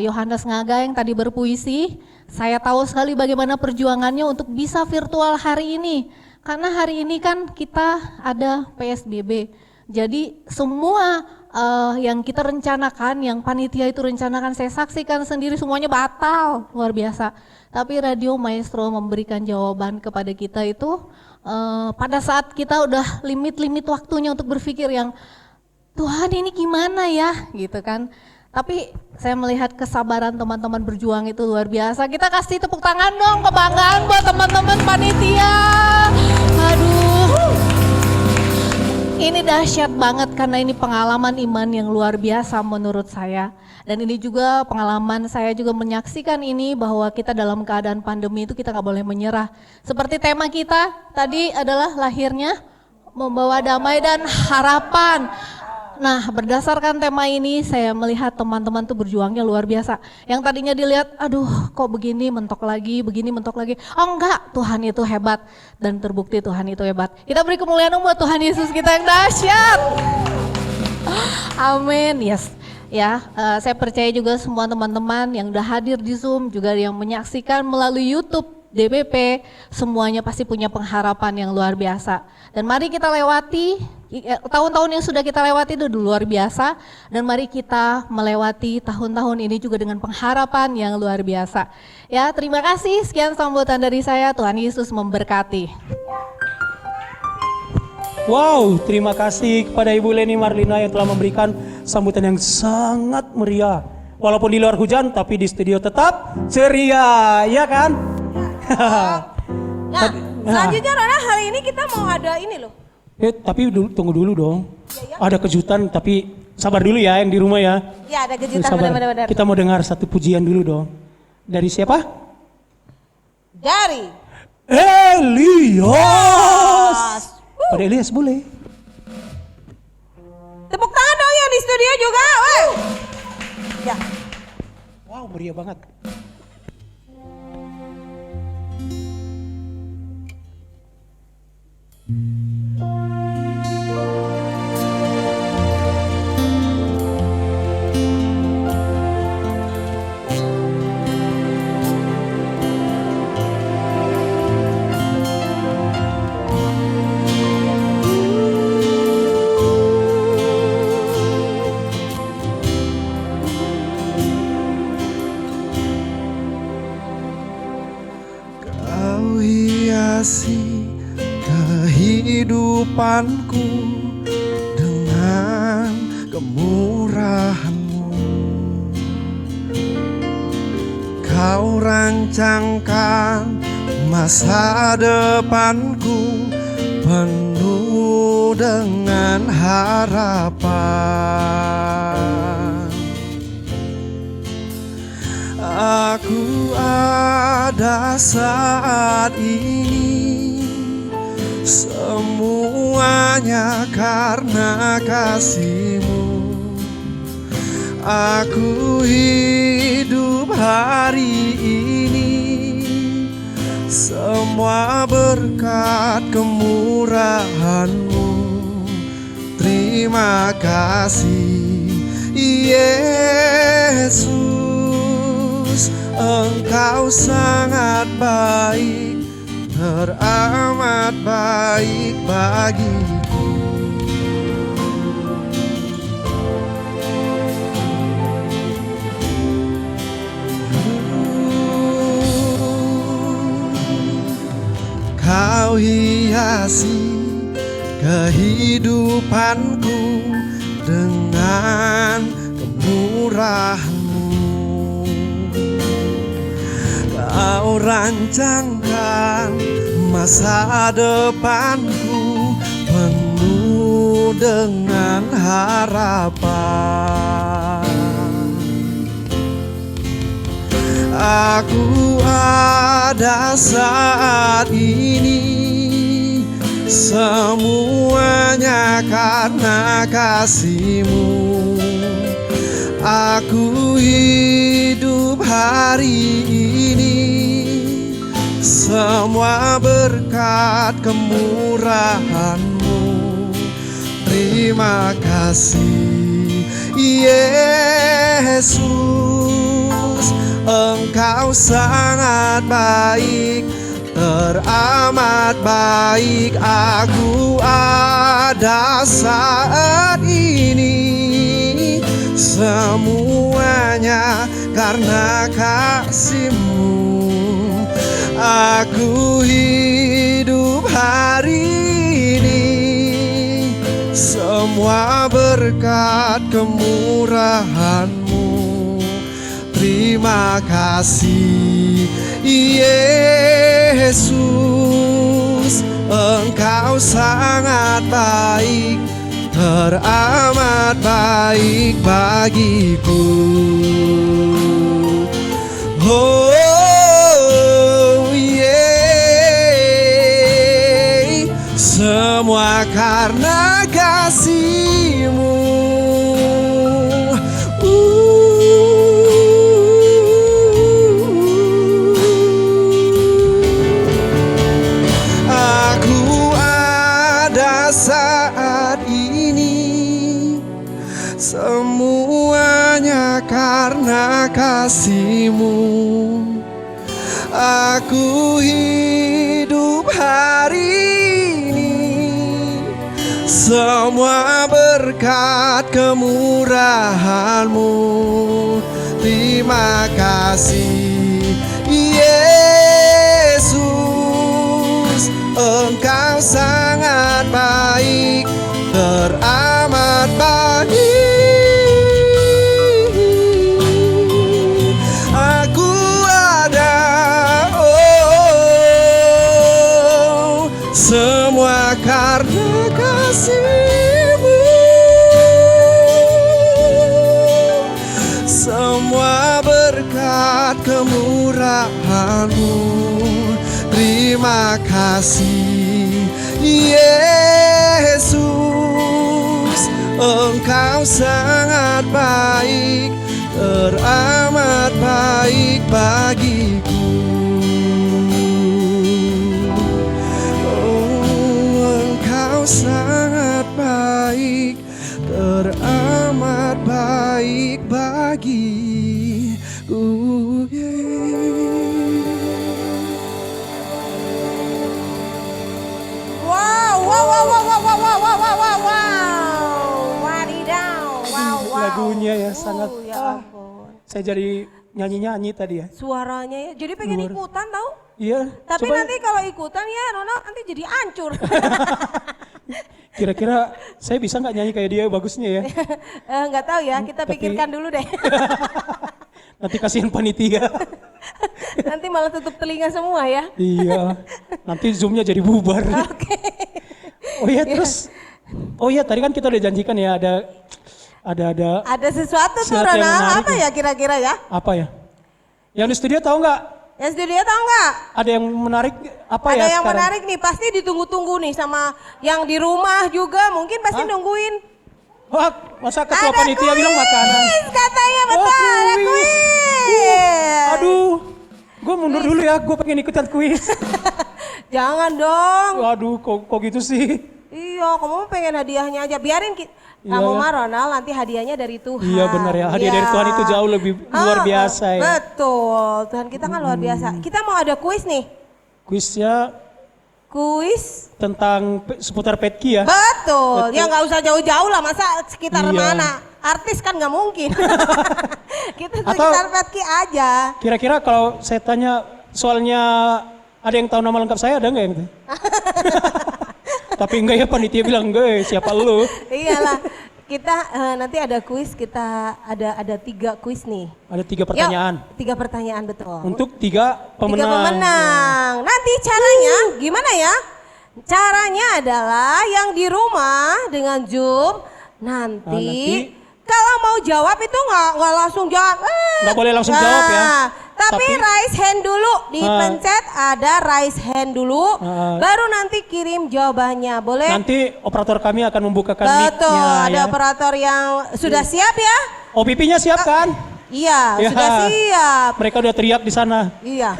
Yohanes Ngaga yang tadi berpuisi. Saya tahu sekali bagaimana perjuangannya untuk bisa virtual hari ini. Karena hari ini kan kita ada PSBB. Jadi semua yang kita rencanakan, yang panitia itu rencanakan, saya saksikan sendiri semuanya batal, luar biasa. Tapi Radio Maestro memberikan jawaban kepada kita itu pada saat kita udah limit waktunya untuk berpikir yang Tuhan ini gimana ya gitu kan. Tapi saya melihat kesabaran teman-teman berjuang itu luar biasa. Kita kasih tepuk tangan dong, kebanggaan buat teman-teman panitia. Aduh. Ini dahsyat banget karena ini pengalaman iman yang luar biasa menurut saya. Dan ini juga pengalaman saya juga menyaksikan ini bahwa kita dalam keadaan pandemi itu kita nggak boleh menyerah. Seperti tema kita tadi adalah lahirnya membawa damai dan harapan. Nah, berdasarkan tema ini saya melihat teman-teman tuh berjuangnya luar biasa. Yang tadinya dilihat, aduh kok begini mentok lagi, begini mentok lagi. Oh enggak, Tuhan itu hebat. Dan terbukti Tuhan itu hebat. Kita beri kemuliaan buat Tuhan Yesus kita yang dahsyat. Amin, yes. Ya, saya percaya juga semua teman-teman yang udah hadir di Zoom, juga yang menyaksikan melalui YouTube DPP, semuanya pasti punya pengharapan yang luar biasa. Dan mari kita lewati, tahun-tahun yang sudah kita lewati itu luar biasa, dan mari kita melewati tahun-tahun ini juga dengan pengharapan yang luar biasa. Ya, terima kasih, sekian sambutan dari saya, Tuhan Yesus memberkati. Wow, terima kasih kepada Ibu Leni Marlina yang telah memberikan sambutan yang sangat meriah. Walaupun di luar hujan, tapi di studio tetap ceria, ya kan? Nah, selanjutnya Rona, hari ini kita mau ada ini loh. Tapi tunggu dulu dong. Ada kejutan, tapi sabar dulu ya yang di rumah ya. Ya, ada kejutan benar-benar. Kita mau dengar satu pujian dulu dong. Dari siapa? Dari Elias. Pada Elias boleh. Tepuk tangan dong yang di studio juga. Wow. Ya. Wow, meriah banget. Kehidupanku dengan kemurahan-Mu, Kau rancangkan masa depanku penuh dengan harapan. Aku ada saat ini, semuanya karena kasih-Mu. Aku hidup hari ini, semua berkat kemurahan-Mu. Terima kasih Yesus. Engkau sangat baik, teramat baik bagiku. Kau hiasi kehidupanku dengan kemurahan-Mu. Kau rancangkan masa depanku penuh dengan harapan. Aku ada saat ini, semuanya karena kasih-Mu. Aku hidup hari ini, semua berkat kemurahan-Mu. Terima kasih Yesus, Engkau sangat baik, teramat baik. Aku ada saat ini, semuanya karena kasih-Mu. Aku hidup hari ini, semua berkat kemurahan-Mu. Terima kasih Yesus, Engkau sangat baik, teramat baik bagiku. Oh, yeah. Semua karena kasih-Mu. Aku ada saat ini, semuanya karena kasih-Mu. Aku hidup hari ini, semua berkat kemurahan-Mu. Terima kasih Yesus, Engkau sangat baik, teramat baik. Aku ada, oh, semua karena kasih-Mu. Semua berkat kemurahan-Mu. Terima kasih Yesus, Engkau sangat baik, teramat baik bagiku. Oh, Engkau sangat baik, teramat baik bagiku. Lagunya ya sangat, saya jadi nyanyi-nyanyi tadi ya. Suaranya ya, jadi pengen ikutan tahu? Iya. Tapi nanti kalau ikutan ya Ronald nanti jadi hancur. Kira-kira saya bisa nggak nyanyi kayak dia bagusnya ya? Nggak tahu ya, kita pikirkan dulu deh. Nanti kasihin panitia. Nanti malah tutup telinga semua ya. Iya, nanti Zoom-nya jadi bubar. Oke. Oh iya terus, oh iya tadi kan kita udah janjikan ya ada sesuatu tuh Ronald, apa ya kira-kira ya? Apa ya? Yang di studio tahu nggak? Yang studio tahu nggak? Ada yang menarik apa ada ya yang sekarang? menarik nih, pasti ditunggu-tunggu nih sama yang di rumah juga mungkin pasti nungguin. Wah, masa ketua panitia bilang makanan? Katanya betul, ada kuis. Aduh, gue mundur dulu ya, gue pengen ikutan kuis. Jangan dong. Waduh, kok gitu sih? Iya, kamu pengen hadiahnya aja, biarin kamu mah Ronald nanti hadiahnya dari Tuhan. Iya benar ya, hadiah dari Tuhan itu jauh lebih luar biasa ya. Betul, Tuhan kita kan luar biasa. Kita mau ada kuis nih. Kuisnya? Kuis tentang seputar petki ya? Betul, ya nggak usah jauh-jauh lah, masa sekitar mana? Artis kan nggak mungkin. Kita sekitar petki aja. Kira-kira kalau saya tanya soalnya ada yang tahu nama lengkap saya, ada nggak yang tahu? Tapi enggak ya, panitia bilang enggak, siapa lu? Iyalah, kita nanti ada kuis, kita ada 3 kuis nih. Ada 3 pertanyaan. Yuk, 3 pertanyaan betul. Untuk 3 pemenang. 3 pemenang. Ya. Nanti caranya gimana ya? Caranya adalah yang di rumah dengan Zoom nanti kalau mau jawab itu nggak langsung jawab. Nggak boleh langsung jawab ya. Tapi raise hand dulu, dipencet ada raise hand dulu, baru nanti kirim jawabannya, boleh? Nanti operator kami akan membukakan mic-nya. Betul, ada operator yang sudah siap ya? OPP-nya siap kan? Iya, ya, sudah siap. Mereka udah teriak di sana. Iya.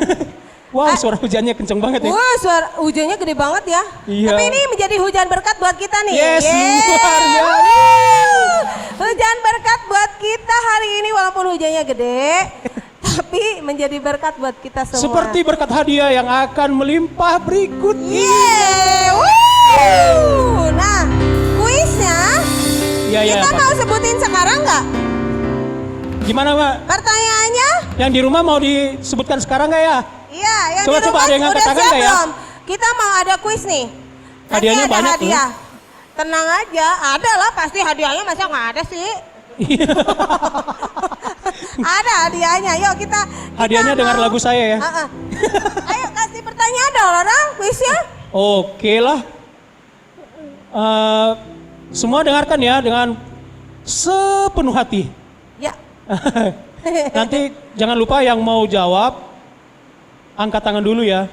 Wow, suara hujannya kenceng banget ya. Wah, suara hujannya gede banget ya. Iya. Tapi ini menjadi hujan berkat buat kita nih. Yes, luar biasa. Hujan berkat buat kita hari ini walaupun hujannya gede. Tapi menjadi berkat buat kita semua. Seperti berkat hadiah yang akan melimpah berikut ini. Nah, kuisnya kita mau sebutin sekarang nggak? Gimana, Mbak? Pertanyaannya? Yang di rumah mau disebutkan sekarang nggak ya? Iya, yang Coba di rumah ada yang angkat udah tangan siap nggak ya? belum? Kita mau ada kuis nih. Nanti Hadiahnya ada banyak hadiah. Tenang aja, ada lah pasti hadiahnya, masa nggak ada sih? Ada hadiahnya, yuk kita Hadiahnya dengar lagu saya ya. Ayo kasih pertanyaan dong orang kuisnya. Oke lah. Semua dengarkan ya dengan sepenuh hati. Ya. Nanti jangan lupa yang mau jawab angkat tangan dulu ya.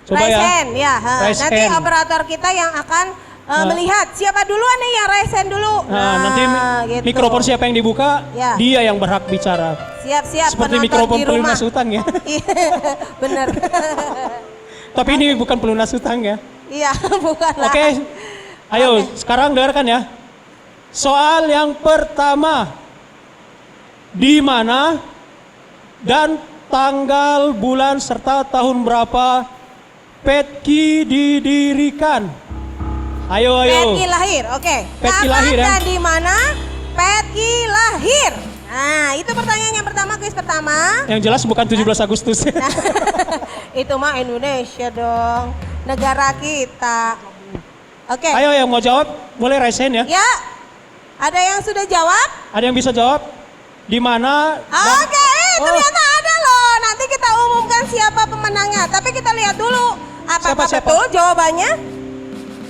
Coba Raise ya. hand, ya. Raise Nanti hand. operator kita yang akan melihat siapa duluan nih yang raise hand dulu. Nanti gitu. mikrofon siapa yang dibuka, Ya. dia yang berhak bicara. Siap-siap Seperti penonton mikrofon di rumah. pelunas hutang ya. Iya, bener. Tapi ini bukan pelunas hutang ya. Iya, bukan lah. Oke, ayo sekarang dengarkan ya. Soal yang pertama, di mana dan tanggal, bulan, serta tahun berapa Petki didirikan? Ayo. Petki lahir, oke. Petki Kapan lahir ya. dan di mana Petki lahir? Nah, itu pertanyaan yang pertama, kuis pertama. Yang jelas bukan 17 Agustus. Itu mah Indonesia dong, negara kita. Oke. Ayo yang mau jawab boleh raise hand ya. Ya, ada yang sudah jawab? Ada yang bisa jawab? Di mana? Oke, ternyata ada loh. Nanti kita umumkan siapa pemenangnya. Tapi kita lihat dulu apakah Siapa? betul jawabannya.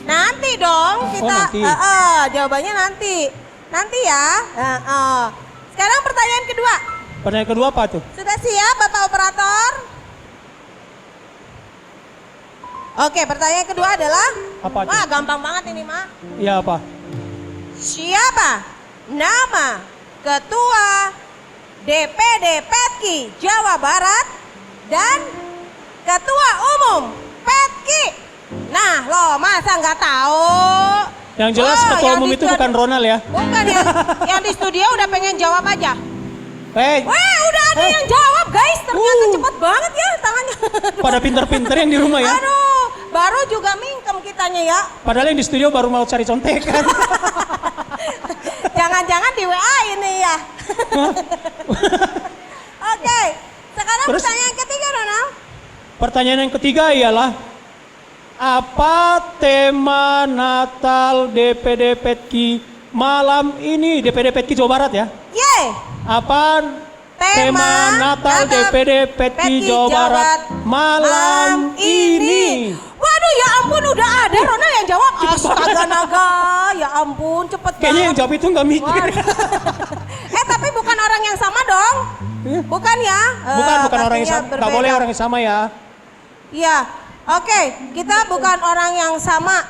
Nanti dong kita. nanti. Jawabannya nanti. Nanti ya. Sekarang pertanyaan kedua. Pertanyaan kedua apa tuh? Sudah siap Bapak Operator? Oke, pertanyaan kedua adalah. Apa tuh? Wah, gampang banget ini, Ma. Iya apa? Siapa nama Ketua DPD Petki Jawa Barat dan Ketua Umum Petki? Nah, lo masa nggak tahu? Yang jelas ketua yang umum di itu bukan Ronald ya. Bukan yang di studio udah pengen jawab aja. Hey, Weh, udah ada yang jawab guys. Ternyata cepet banget ya tangannya. pada pinter-pinter yang di rumah ya. Aduh, baru juga mingkem kitanya ya. Padahal yang di studio baru mau cari contekan. Jangan-jangan di WA ini ya. Oke, sekarang Terus? pertanyaan ketiga Ronald. Pertanyaan yang ketiga ialah apa tema Natal DPD Petki malam ini? DPD Petki Jawa Barat ya. Yeay. Apa tema Natal DPD Petki Jawa Barat malam ini? Waduh, ya ampun udah ada Ronald yang jawab. Astaga naga, ya ampun cepet Kayaknya yang banget. jawab itu nggak mikir. Tapi bukan orang yang sama dong. Bukan ya? Bukan orang yang pastinya sama. Nggak berbeda. boleh orang yang sama ya. Iya, oke, kita bukan orang yang sama,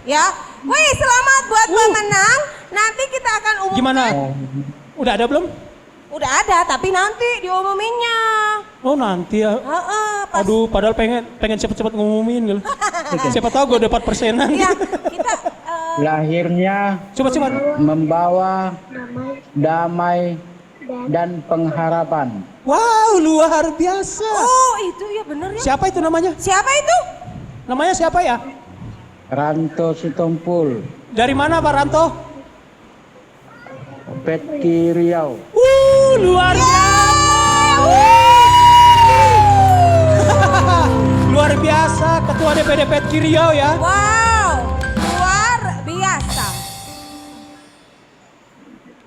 ya. Wih, selamat buat pemenang. Nanti kita akan umumkan. Gimana? Udah ada belum? Udah ada, tapi nanti diumuminnya. Oh nanti ya. Aduh, padahal pengen cepet-cepet ngumumin gitu. Siapa tahu gue dapat persenan. Iya, kita lahirnya coba membawa damai dan pengharapan. Wow, luar biasa. Oh, itu ya bener ya. Siapa itu namanya? Siapa itu? Namanya siapa ya? Ranto Sitompul. Dari mana Pak Ranto? Petki Riau. Luar biasa. Luar biasa, Ketua DPD Petki Riau ya. Wow, luar biasa.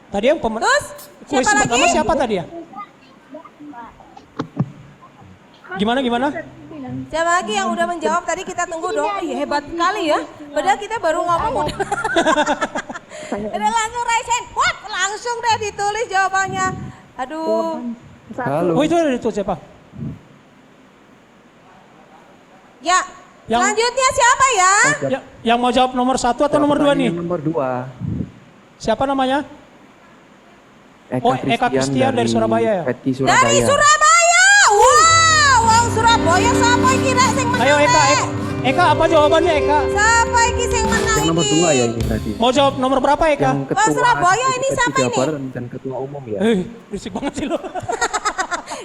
Tadi yang Terus, kuis siapa pertama lagi? siapa tadi ya? Gimana? Siapa lagi yang udah menjawab tadi kita tunggu dong. Ih, hebat sekali ya. Padahal kita baru ngomong udah. Udah langsung raise hand. What? Langsung deh ditulis jawabannya. Aduh. Halo. Oh itu ada itu siapa? Ya, selanjutnya siapa ya? Yang mau jawab nomor 1 atau nomor 2 nih? Nomor 2. Siapa namanya? Eka Kristian dari Surabaya ya? Petki Surabaya. Dari Surabaya. Wow, Surabaya siapa Eka, apa jawabannya Eka? Siapa iki sing menang Yang nomor iki? 2 ya ini tadi. Mau jawab nomor berapa Eka? Yang ketua Surabaya ini DPD siapa Jawa ini? Barat dan ketua umum ya. Berisik banget sih lo.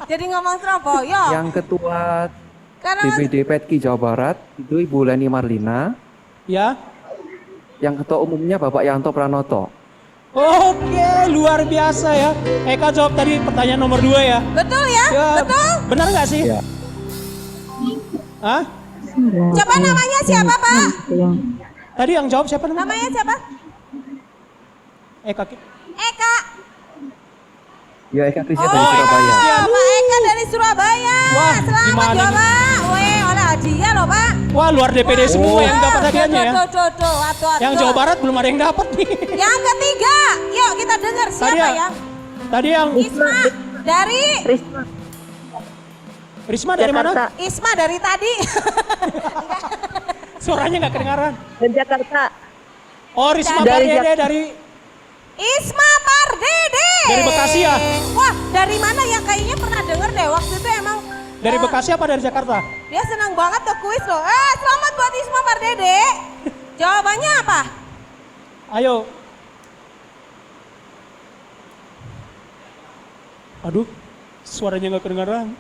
Jadi ngomong Surabaya. Yang ketua Karena DPD PETKI Jawa Barat itu Ibu Leni Marlina. Ya. Yang ketua umumnya Bapak Yanto Pranoto. Oke, luar biasa ya. Eka jawab tadi pertanyaan nomor 2 ya. betul ya? Betul? Benar nggak sih? Ya. Hah? Coba namanya siapa, Pak? Tadi yang jawab siapa namanya? Namanya siapa? Eka. Eka. Ya Eka Krisya dari Surabaya. Pak Eka dari Surabaya. Wah, Selamat gimana ya, nih? Pak. Weh, oleh hadiah loh, Pak. Wah, luar DPD semua yang dapat hadiahnya ya. Tuh. Yang Jawa Barat belum ada yang dapat nih. Yang ketiga, yuk kita dengar siapa ya? Tadi yang Isma dari Risma dari mana? Isma dari tadi. Suaranya nggak kedengaran. Dari Jakarta. Oh, Risma Dari Pardede dari Isma Pardede. Dari Bekasi ya? Wah, dari mana ya? Kayaknya pernah denger deh waktu itu emang. Dari Bekasi apa dari Jakarta? Dia senang banget tuh kuis loh. Selamat buat Isma Pardede. Jawabannya apa? Ayo. Aduh, suaranya nggak kedengaran.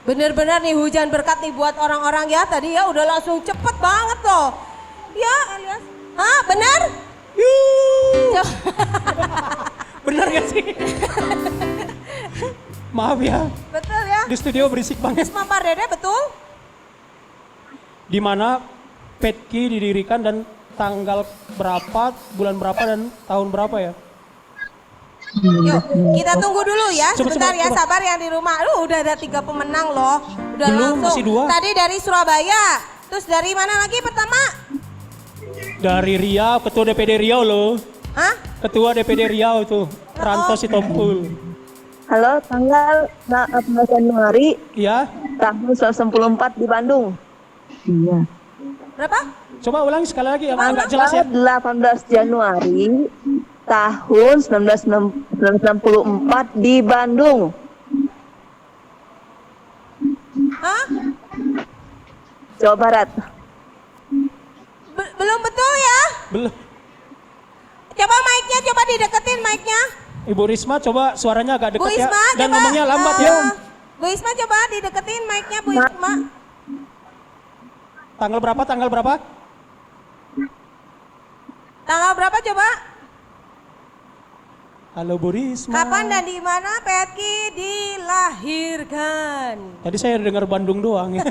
Bener-bener nih hujan berkat nih buat orang-orang ya. Tadi ya udah langsung cepet banget loh. Ya, Elias. Hah, bener? Bener gak sih? Maaf ya. Betul ya? Di studio berisik banget. Isma Pardede betul? Di mana PETKI didirikan dan tanggal berapa, bulan berapa dan tahun berapa ya? Yuk, kita tunggu dulu ya. Coba, Sebentar ya, coba. sabar yang di rumah. Udah ada 3 pemenang loh. Udah Belum, langsung. masih 2. Tadi dari Surabaya. Terus dari mana lagi pertama? Dari Riau, Ketua DPD Riau loh. Hah? Ketua DPD Riau itu, Ranto Sitompul. Halo, tanggal 18 Januari Iya. tahun 1994 di Bandung. Iya. Berapa? Coba ulangi sekali lagi yang agak jelas ya. 18 Januari tahun 1964 di Bandung. Hah? Jawa Barat. Belum betul ya? Belum. Coba mic-nya, coba dideketin mic-nya. Ibu Risma coba suaranya agak Bu dekat ya. Isma, Dan coba, ngomongnya lambat ya. Bu Isma coba dideketin mic-nya Bu Isma. Tanggal berapa? Tanggal berapa? Tanggal berapa coba? Halo Bu Risma. Kapan dan di mana PETKI dilahirkan? Tadi saya dengar Bandung doang ya.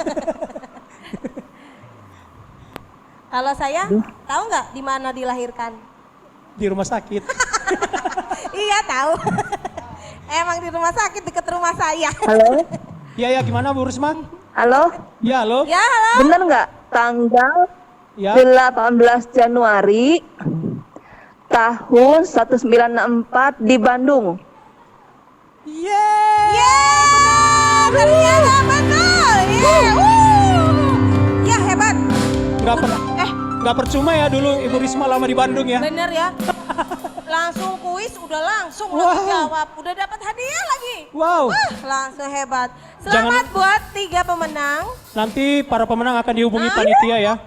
Kalau saya, tahu nggak di mana dilahirkan? Di rumah sakit. Iya tahu. Emang di rumah sakit dekat rumah saya. Halo? Iya ya, gimana Bu Risma? Halo? Ya, halo. Ya, halo. Bener nggak? Tanggal Ya. 18 Januari tahun 1964 di Bandung. Yeay, benar. Ternyata betul. Ya, hebat. Nggak percuma ya dulu Ibu Risma lama di Bandung ya. Bener ya. Langsung kuis, udah langsung jawab. Udah dapat hadiah lagi. Wow. Wah, langsung hebat. Selamat buat 3 pemenang. Nanti para pemenang akan dihubungi panitia ya.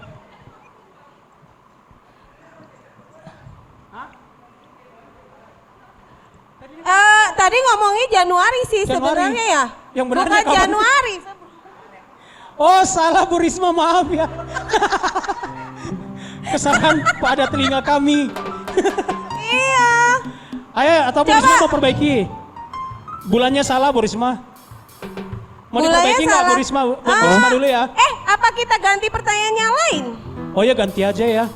Tadi ngomongin Januari sih sebenarnya ya. Yang benarnya bukan kapan? Januari. Oh salah Bu Risma, maaf ya. Kesalahan pada telinga kami. Iya. Ayo, atau Bu Risma mau perbaiki? Bulannya salah Bu Risma. Mau diperbaiki nggak Bu Risma? Bu Risma dulu ya. Apa kita ganti pertanyaan yang lain? Oh ya ganti aja ya.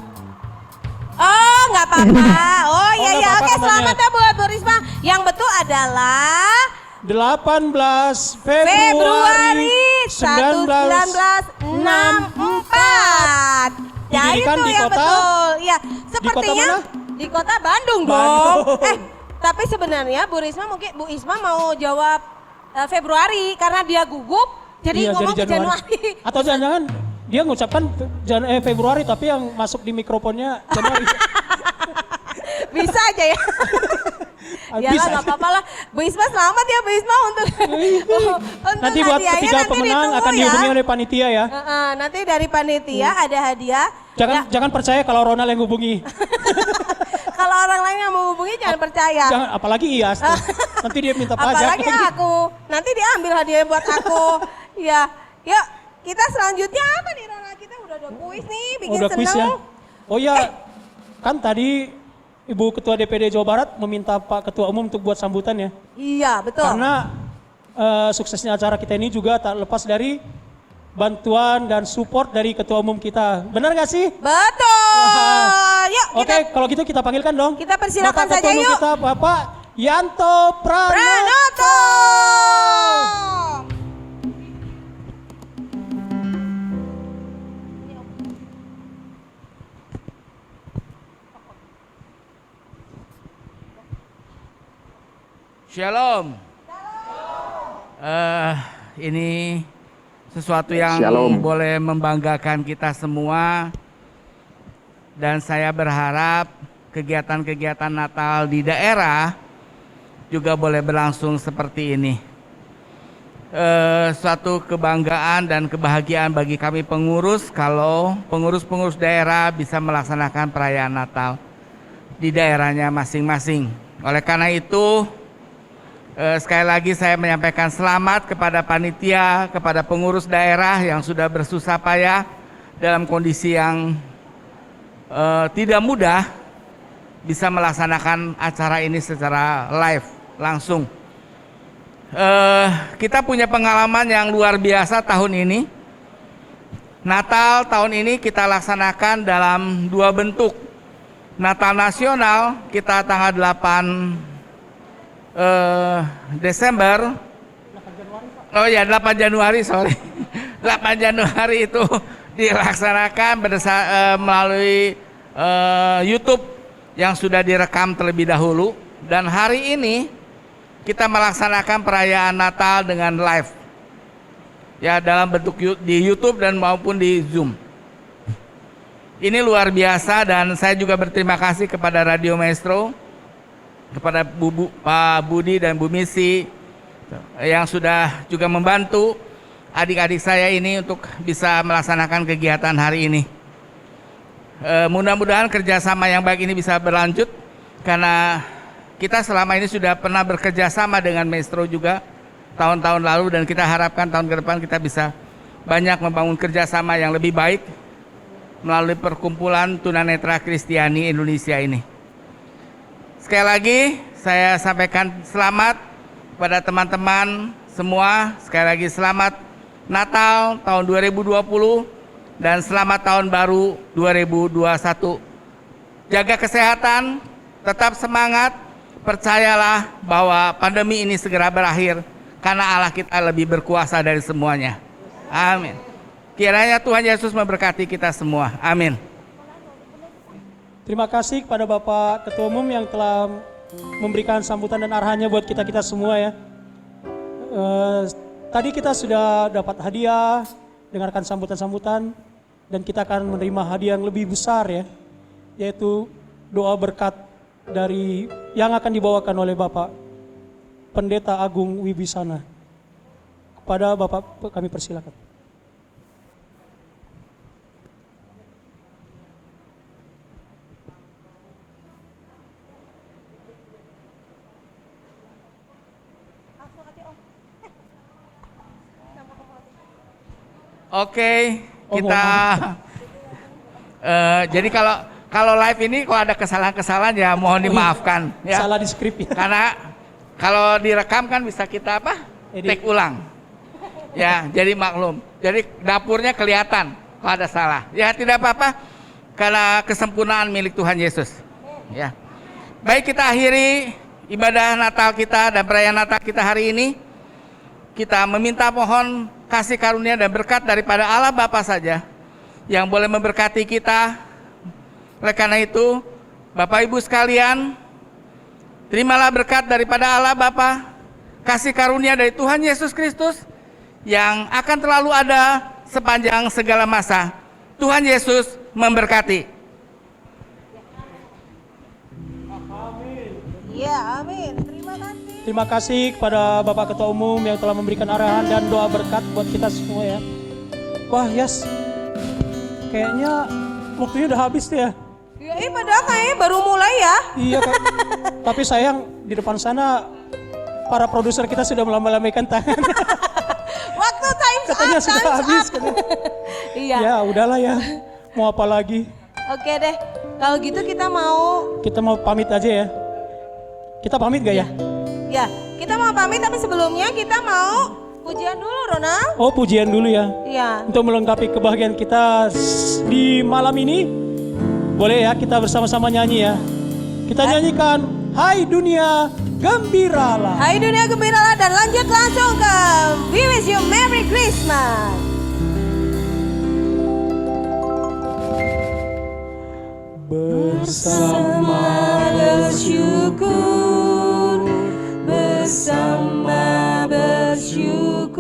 Oh, nggak apa-apa. Oh iya nggak ya. apa-apa Oke, namanya. selamat ya buat Bu Risma. Yang betul adalah 18 Februari 1964. Ya Didirikan itu di yang kota? betul. Ya, Di kota sepertinya mana? di kota Bandung dong. Bandung. Tapi sebenarnya Bu Risma mungkin Bu Isma mau jawab Februari karena dia gugup jadi Iya, ngomong jadi ke Januari. Atau jangan-jangan dia ngucapkan Februari tapi yang masuk di mikrofonnya Januari. Bisa aja ya. Ya lah, nggak apa-apa lah. Bu Isma selamat ya, Bu Isma untuk Nanti buat hadiahnya ketiga nanti pemenang ditunggu akan ya. dihubungi oleh panitia ya. Nanti dari panitia ada hadiah. Jangan percaya kalau Ronald yang hubungi. Kalau orang lain yang menghubungi jangan percaya. Jangan, apalagi Iyas. Nanti dia minta pajak. Apalagi aku. Nanti dia ambil hadiah buat aku. Ya, yuk kita selanjutnya apa nih Ronald? Kita udah ada kuis nih, bikin Udah seneng. kuis ya. Oh ya, kan tadi Ibu Ketua DPD Jawa Barat meminta Pak Ketua Umum untuk buat sambutan ya. Iya, betul. Karena suksesnya acara kita ini juga tak lepas dari bantuan dan support dari Ketua Umum kita. Benar gak sih? Betul. Yuk Oke, kalau gitu kita panggilkan dong. Kita persilakan Bapak saja Ketua Umum yuk. kita Bapak Yanto Pranoto. Shalom. Ini sesuatu yang Shalom. boleh membanggakan kita semua. Dan saya berharap kegiatan-kegiatan Natal di daerah juga boleh berlangsung seperti ini. Suatu kebanggaan dan kebahagiaan bagi kami pengurus kalau pengurus-pengurus daerah bisa melaksanakan perayaan Natal di daerahnya masing-masing. Oleh karena itu, sekali lagi saya menyampaikan selamat kepada panitia, kepada pengurus daerah yang sudah bersusah payah dalam kondisi yang tidak mudah bisa melaksanakan acara ini secara live, langsung. Kita punya pengalaman yang luar biasa tahun ini. Natal tahun ini kita laksanakan dalam dua bentuk. Natal nasional kita tanggal 8 Desember. 8 Januari, sorry. 8 Januari itu dilaksanakan melalui YouTube yang sudah direkam terlebih dahulu, dan hari ini kita melaksanakan perayaan Natal dengan live. Ya, dalam bentuk di YouTube dan maupun di Zoom. Ini luar biasa, dan saya juga berterima kasih kepada Radio Maestro, kepada Pak Budi dan Bu Misi yang sudah juga membantu adik-adik saya ini untuk bisa melaksanakan kegiatan hari ini. Mudah-mudahan kerjasama yang baik ini bisa berlanjut, karena kita selama ini sudah pernah bekerjasama dengan Maestro juga tahun-tahun lalu, dan kita harapkan tahun ke depan kita bisa banyak membangun kerjasama yang lebih baik melalui perkumpulan tunanetra Kristiani Indonesia ini. Sekali lagi saya sampaikan selamat kepada teman-teman semua. Sekali lagi selamat Natal tahun 2020 dan selamat tahun baru 2021. Jaga kesehatan, tetap semangat, percayalah bahwa pandemi ini segera berakhir karena Allah kita lebih berkuasa dari semuanya. Amin. Kiranya Tuhan Yesus memberkati kita semua. Amin. Terima kasih kepada Bapak Ketua Umum yang telah memberikan sambutan dan arahannya buat kita semua ya. Tadi kita sudah dapat hadiah, dengarkan sambutan-sambutan, dan kita akan menerima hadiah yang lebih besar ya, yaitu doa berkat dari yang akan dibawakan oleh Bapak Pendeta Agung Wibisana. Kepada Bapak kami persilakan. Oke, kita jadi kalau live ini kalau ada kesalahan-kesalahan ya mohon dimaafkan ya. Salah di skrip ya. Karena kalau direkam kan bisa kita take ulang. Ya, jadi maklum. Jadi dapurnya kelihatan kalau ada salah. Ya tidak apa-apa, karena kesempurnaan milik Tuhan Yesus. Ya. Baik, kita akhiri ibadah Natal kita dan perayaan Natal kita hari ini. Kita meminta mohon kasih karunia dan berkat daripada Allah Bapa saja yang boleh memberkati kita. Oleh karena itu, Bapak Ibu sekalian, terimalah berkat daripada Allah Bapa, kasih karunia dari Tuhan Yesus Kristus yang akan selalu ada sepanjang segala masa. Tuhan Yesus memberkati. Ya, amin. Terima kasih. Terima kasih kepada Bapak Ketua Umum yang telah memberikan arahan dan doa berkat buat kita semua ya. Wah, Yas. Kayaknya waktunya udah habis tuh ya. Ya, padahal kayaknya baru mulai ya. Iya, Kak. Tapi sayang di depan sana para produser kita sudah melambai-lambaikan tangan. Waktu time Katanya up, sudah time's habis. up. Iya. Ya, udahlah ya. Mau apa lagi? Oke deh. Kalau gitu kita mau pamit aja ya. Kita pamit gak ya? Ya, kita mau pamit tapi sebelumnya kita mau pujian dulu, Ronald. Oh, pujian dulu ya. Iya. Untuk melengkapi kebahagiaan kita di malam ini, boleh ya kita bersama-sama nyanyi ya. Kita nyanyikan Hai Dunia Gembiralah. Hai Dunia Gembiralah dan lanjut langsung ke We Wish You Merry Christmas. Bersama bersyukur, bersama bersyukur,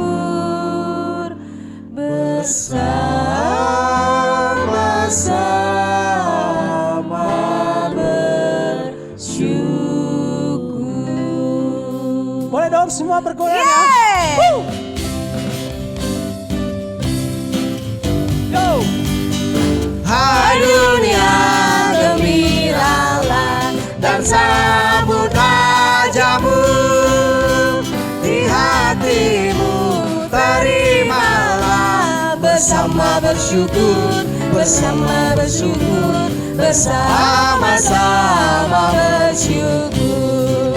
bersama-sama bersyukur. Boleh dong semua bergoyang ya. Go. Hai dunia gembiralah dan sambut rajamu, di hatimu terimalah bersama bersyukur, bersama bersyukur, bersama-sama bersyukur.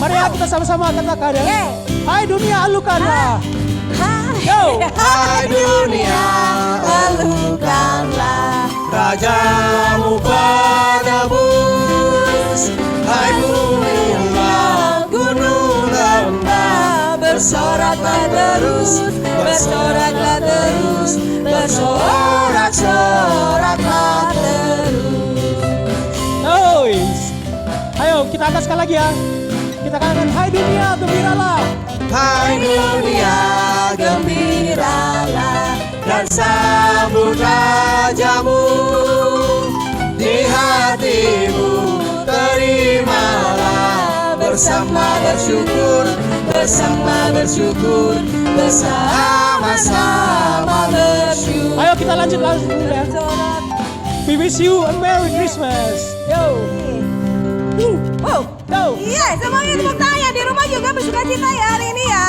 Mari ya kita sama-sama katakan ya. Hai dunia alukanlah. Go. Hai dunia alukanlah rajamu penebus. Hai bumi gunung lembah, bersoraklah terus, bersoraklah terus, bersorak-soraklah terus. Ayo kita angkat sekali lagi ya. Kita katakan hai dunia gembiralah. Hai dunia gembiralah dan sambut rajamu, di hatimu terimalah bersama bersyukur, bersama bersyukur, bersama-sama bersyukur. Ayo kita lanjut ya. We wish you a Merry Christmas. Yo. Go. Iya, semuanya tepuk tangan ya, di rumah juga bersuka cita ya hari ini ya.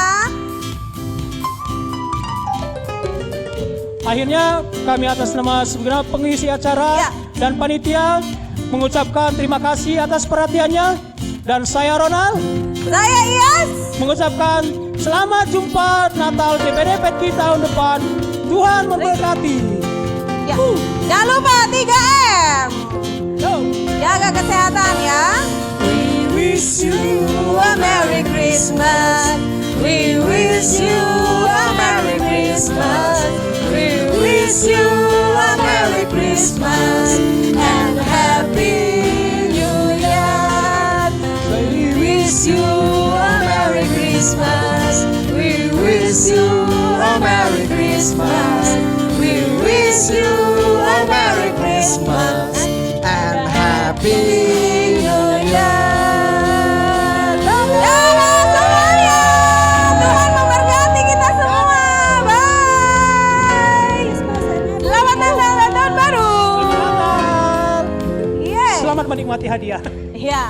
Akhirnya kami atas nama segenap pengisi acara dan panitia mengucapkan terima kasih atas perhatiannya. Dan saya Ronald. Saya Iyas. Mengucapkan selamat jumpa Natal DPD Petki tahun depan. Tuhan memberkati. Ya. Jangan lupa 3M. Jaga kesehatan ya. We wish you a Merry Christmas. We wish you a Merry Christmas. We wish you a Merry Christmas and Happy New Year. We wish you a Merry Christmas. We wish you a Merry Christmas. We wish you a Merry Christmas and Happy New Year. Tuhan memberkati kita semua. Bye. Selamat Natal dan Tahun Baru. Selamat menikmati hadiah. Iya.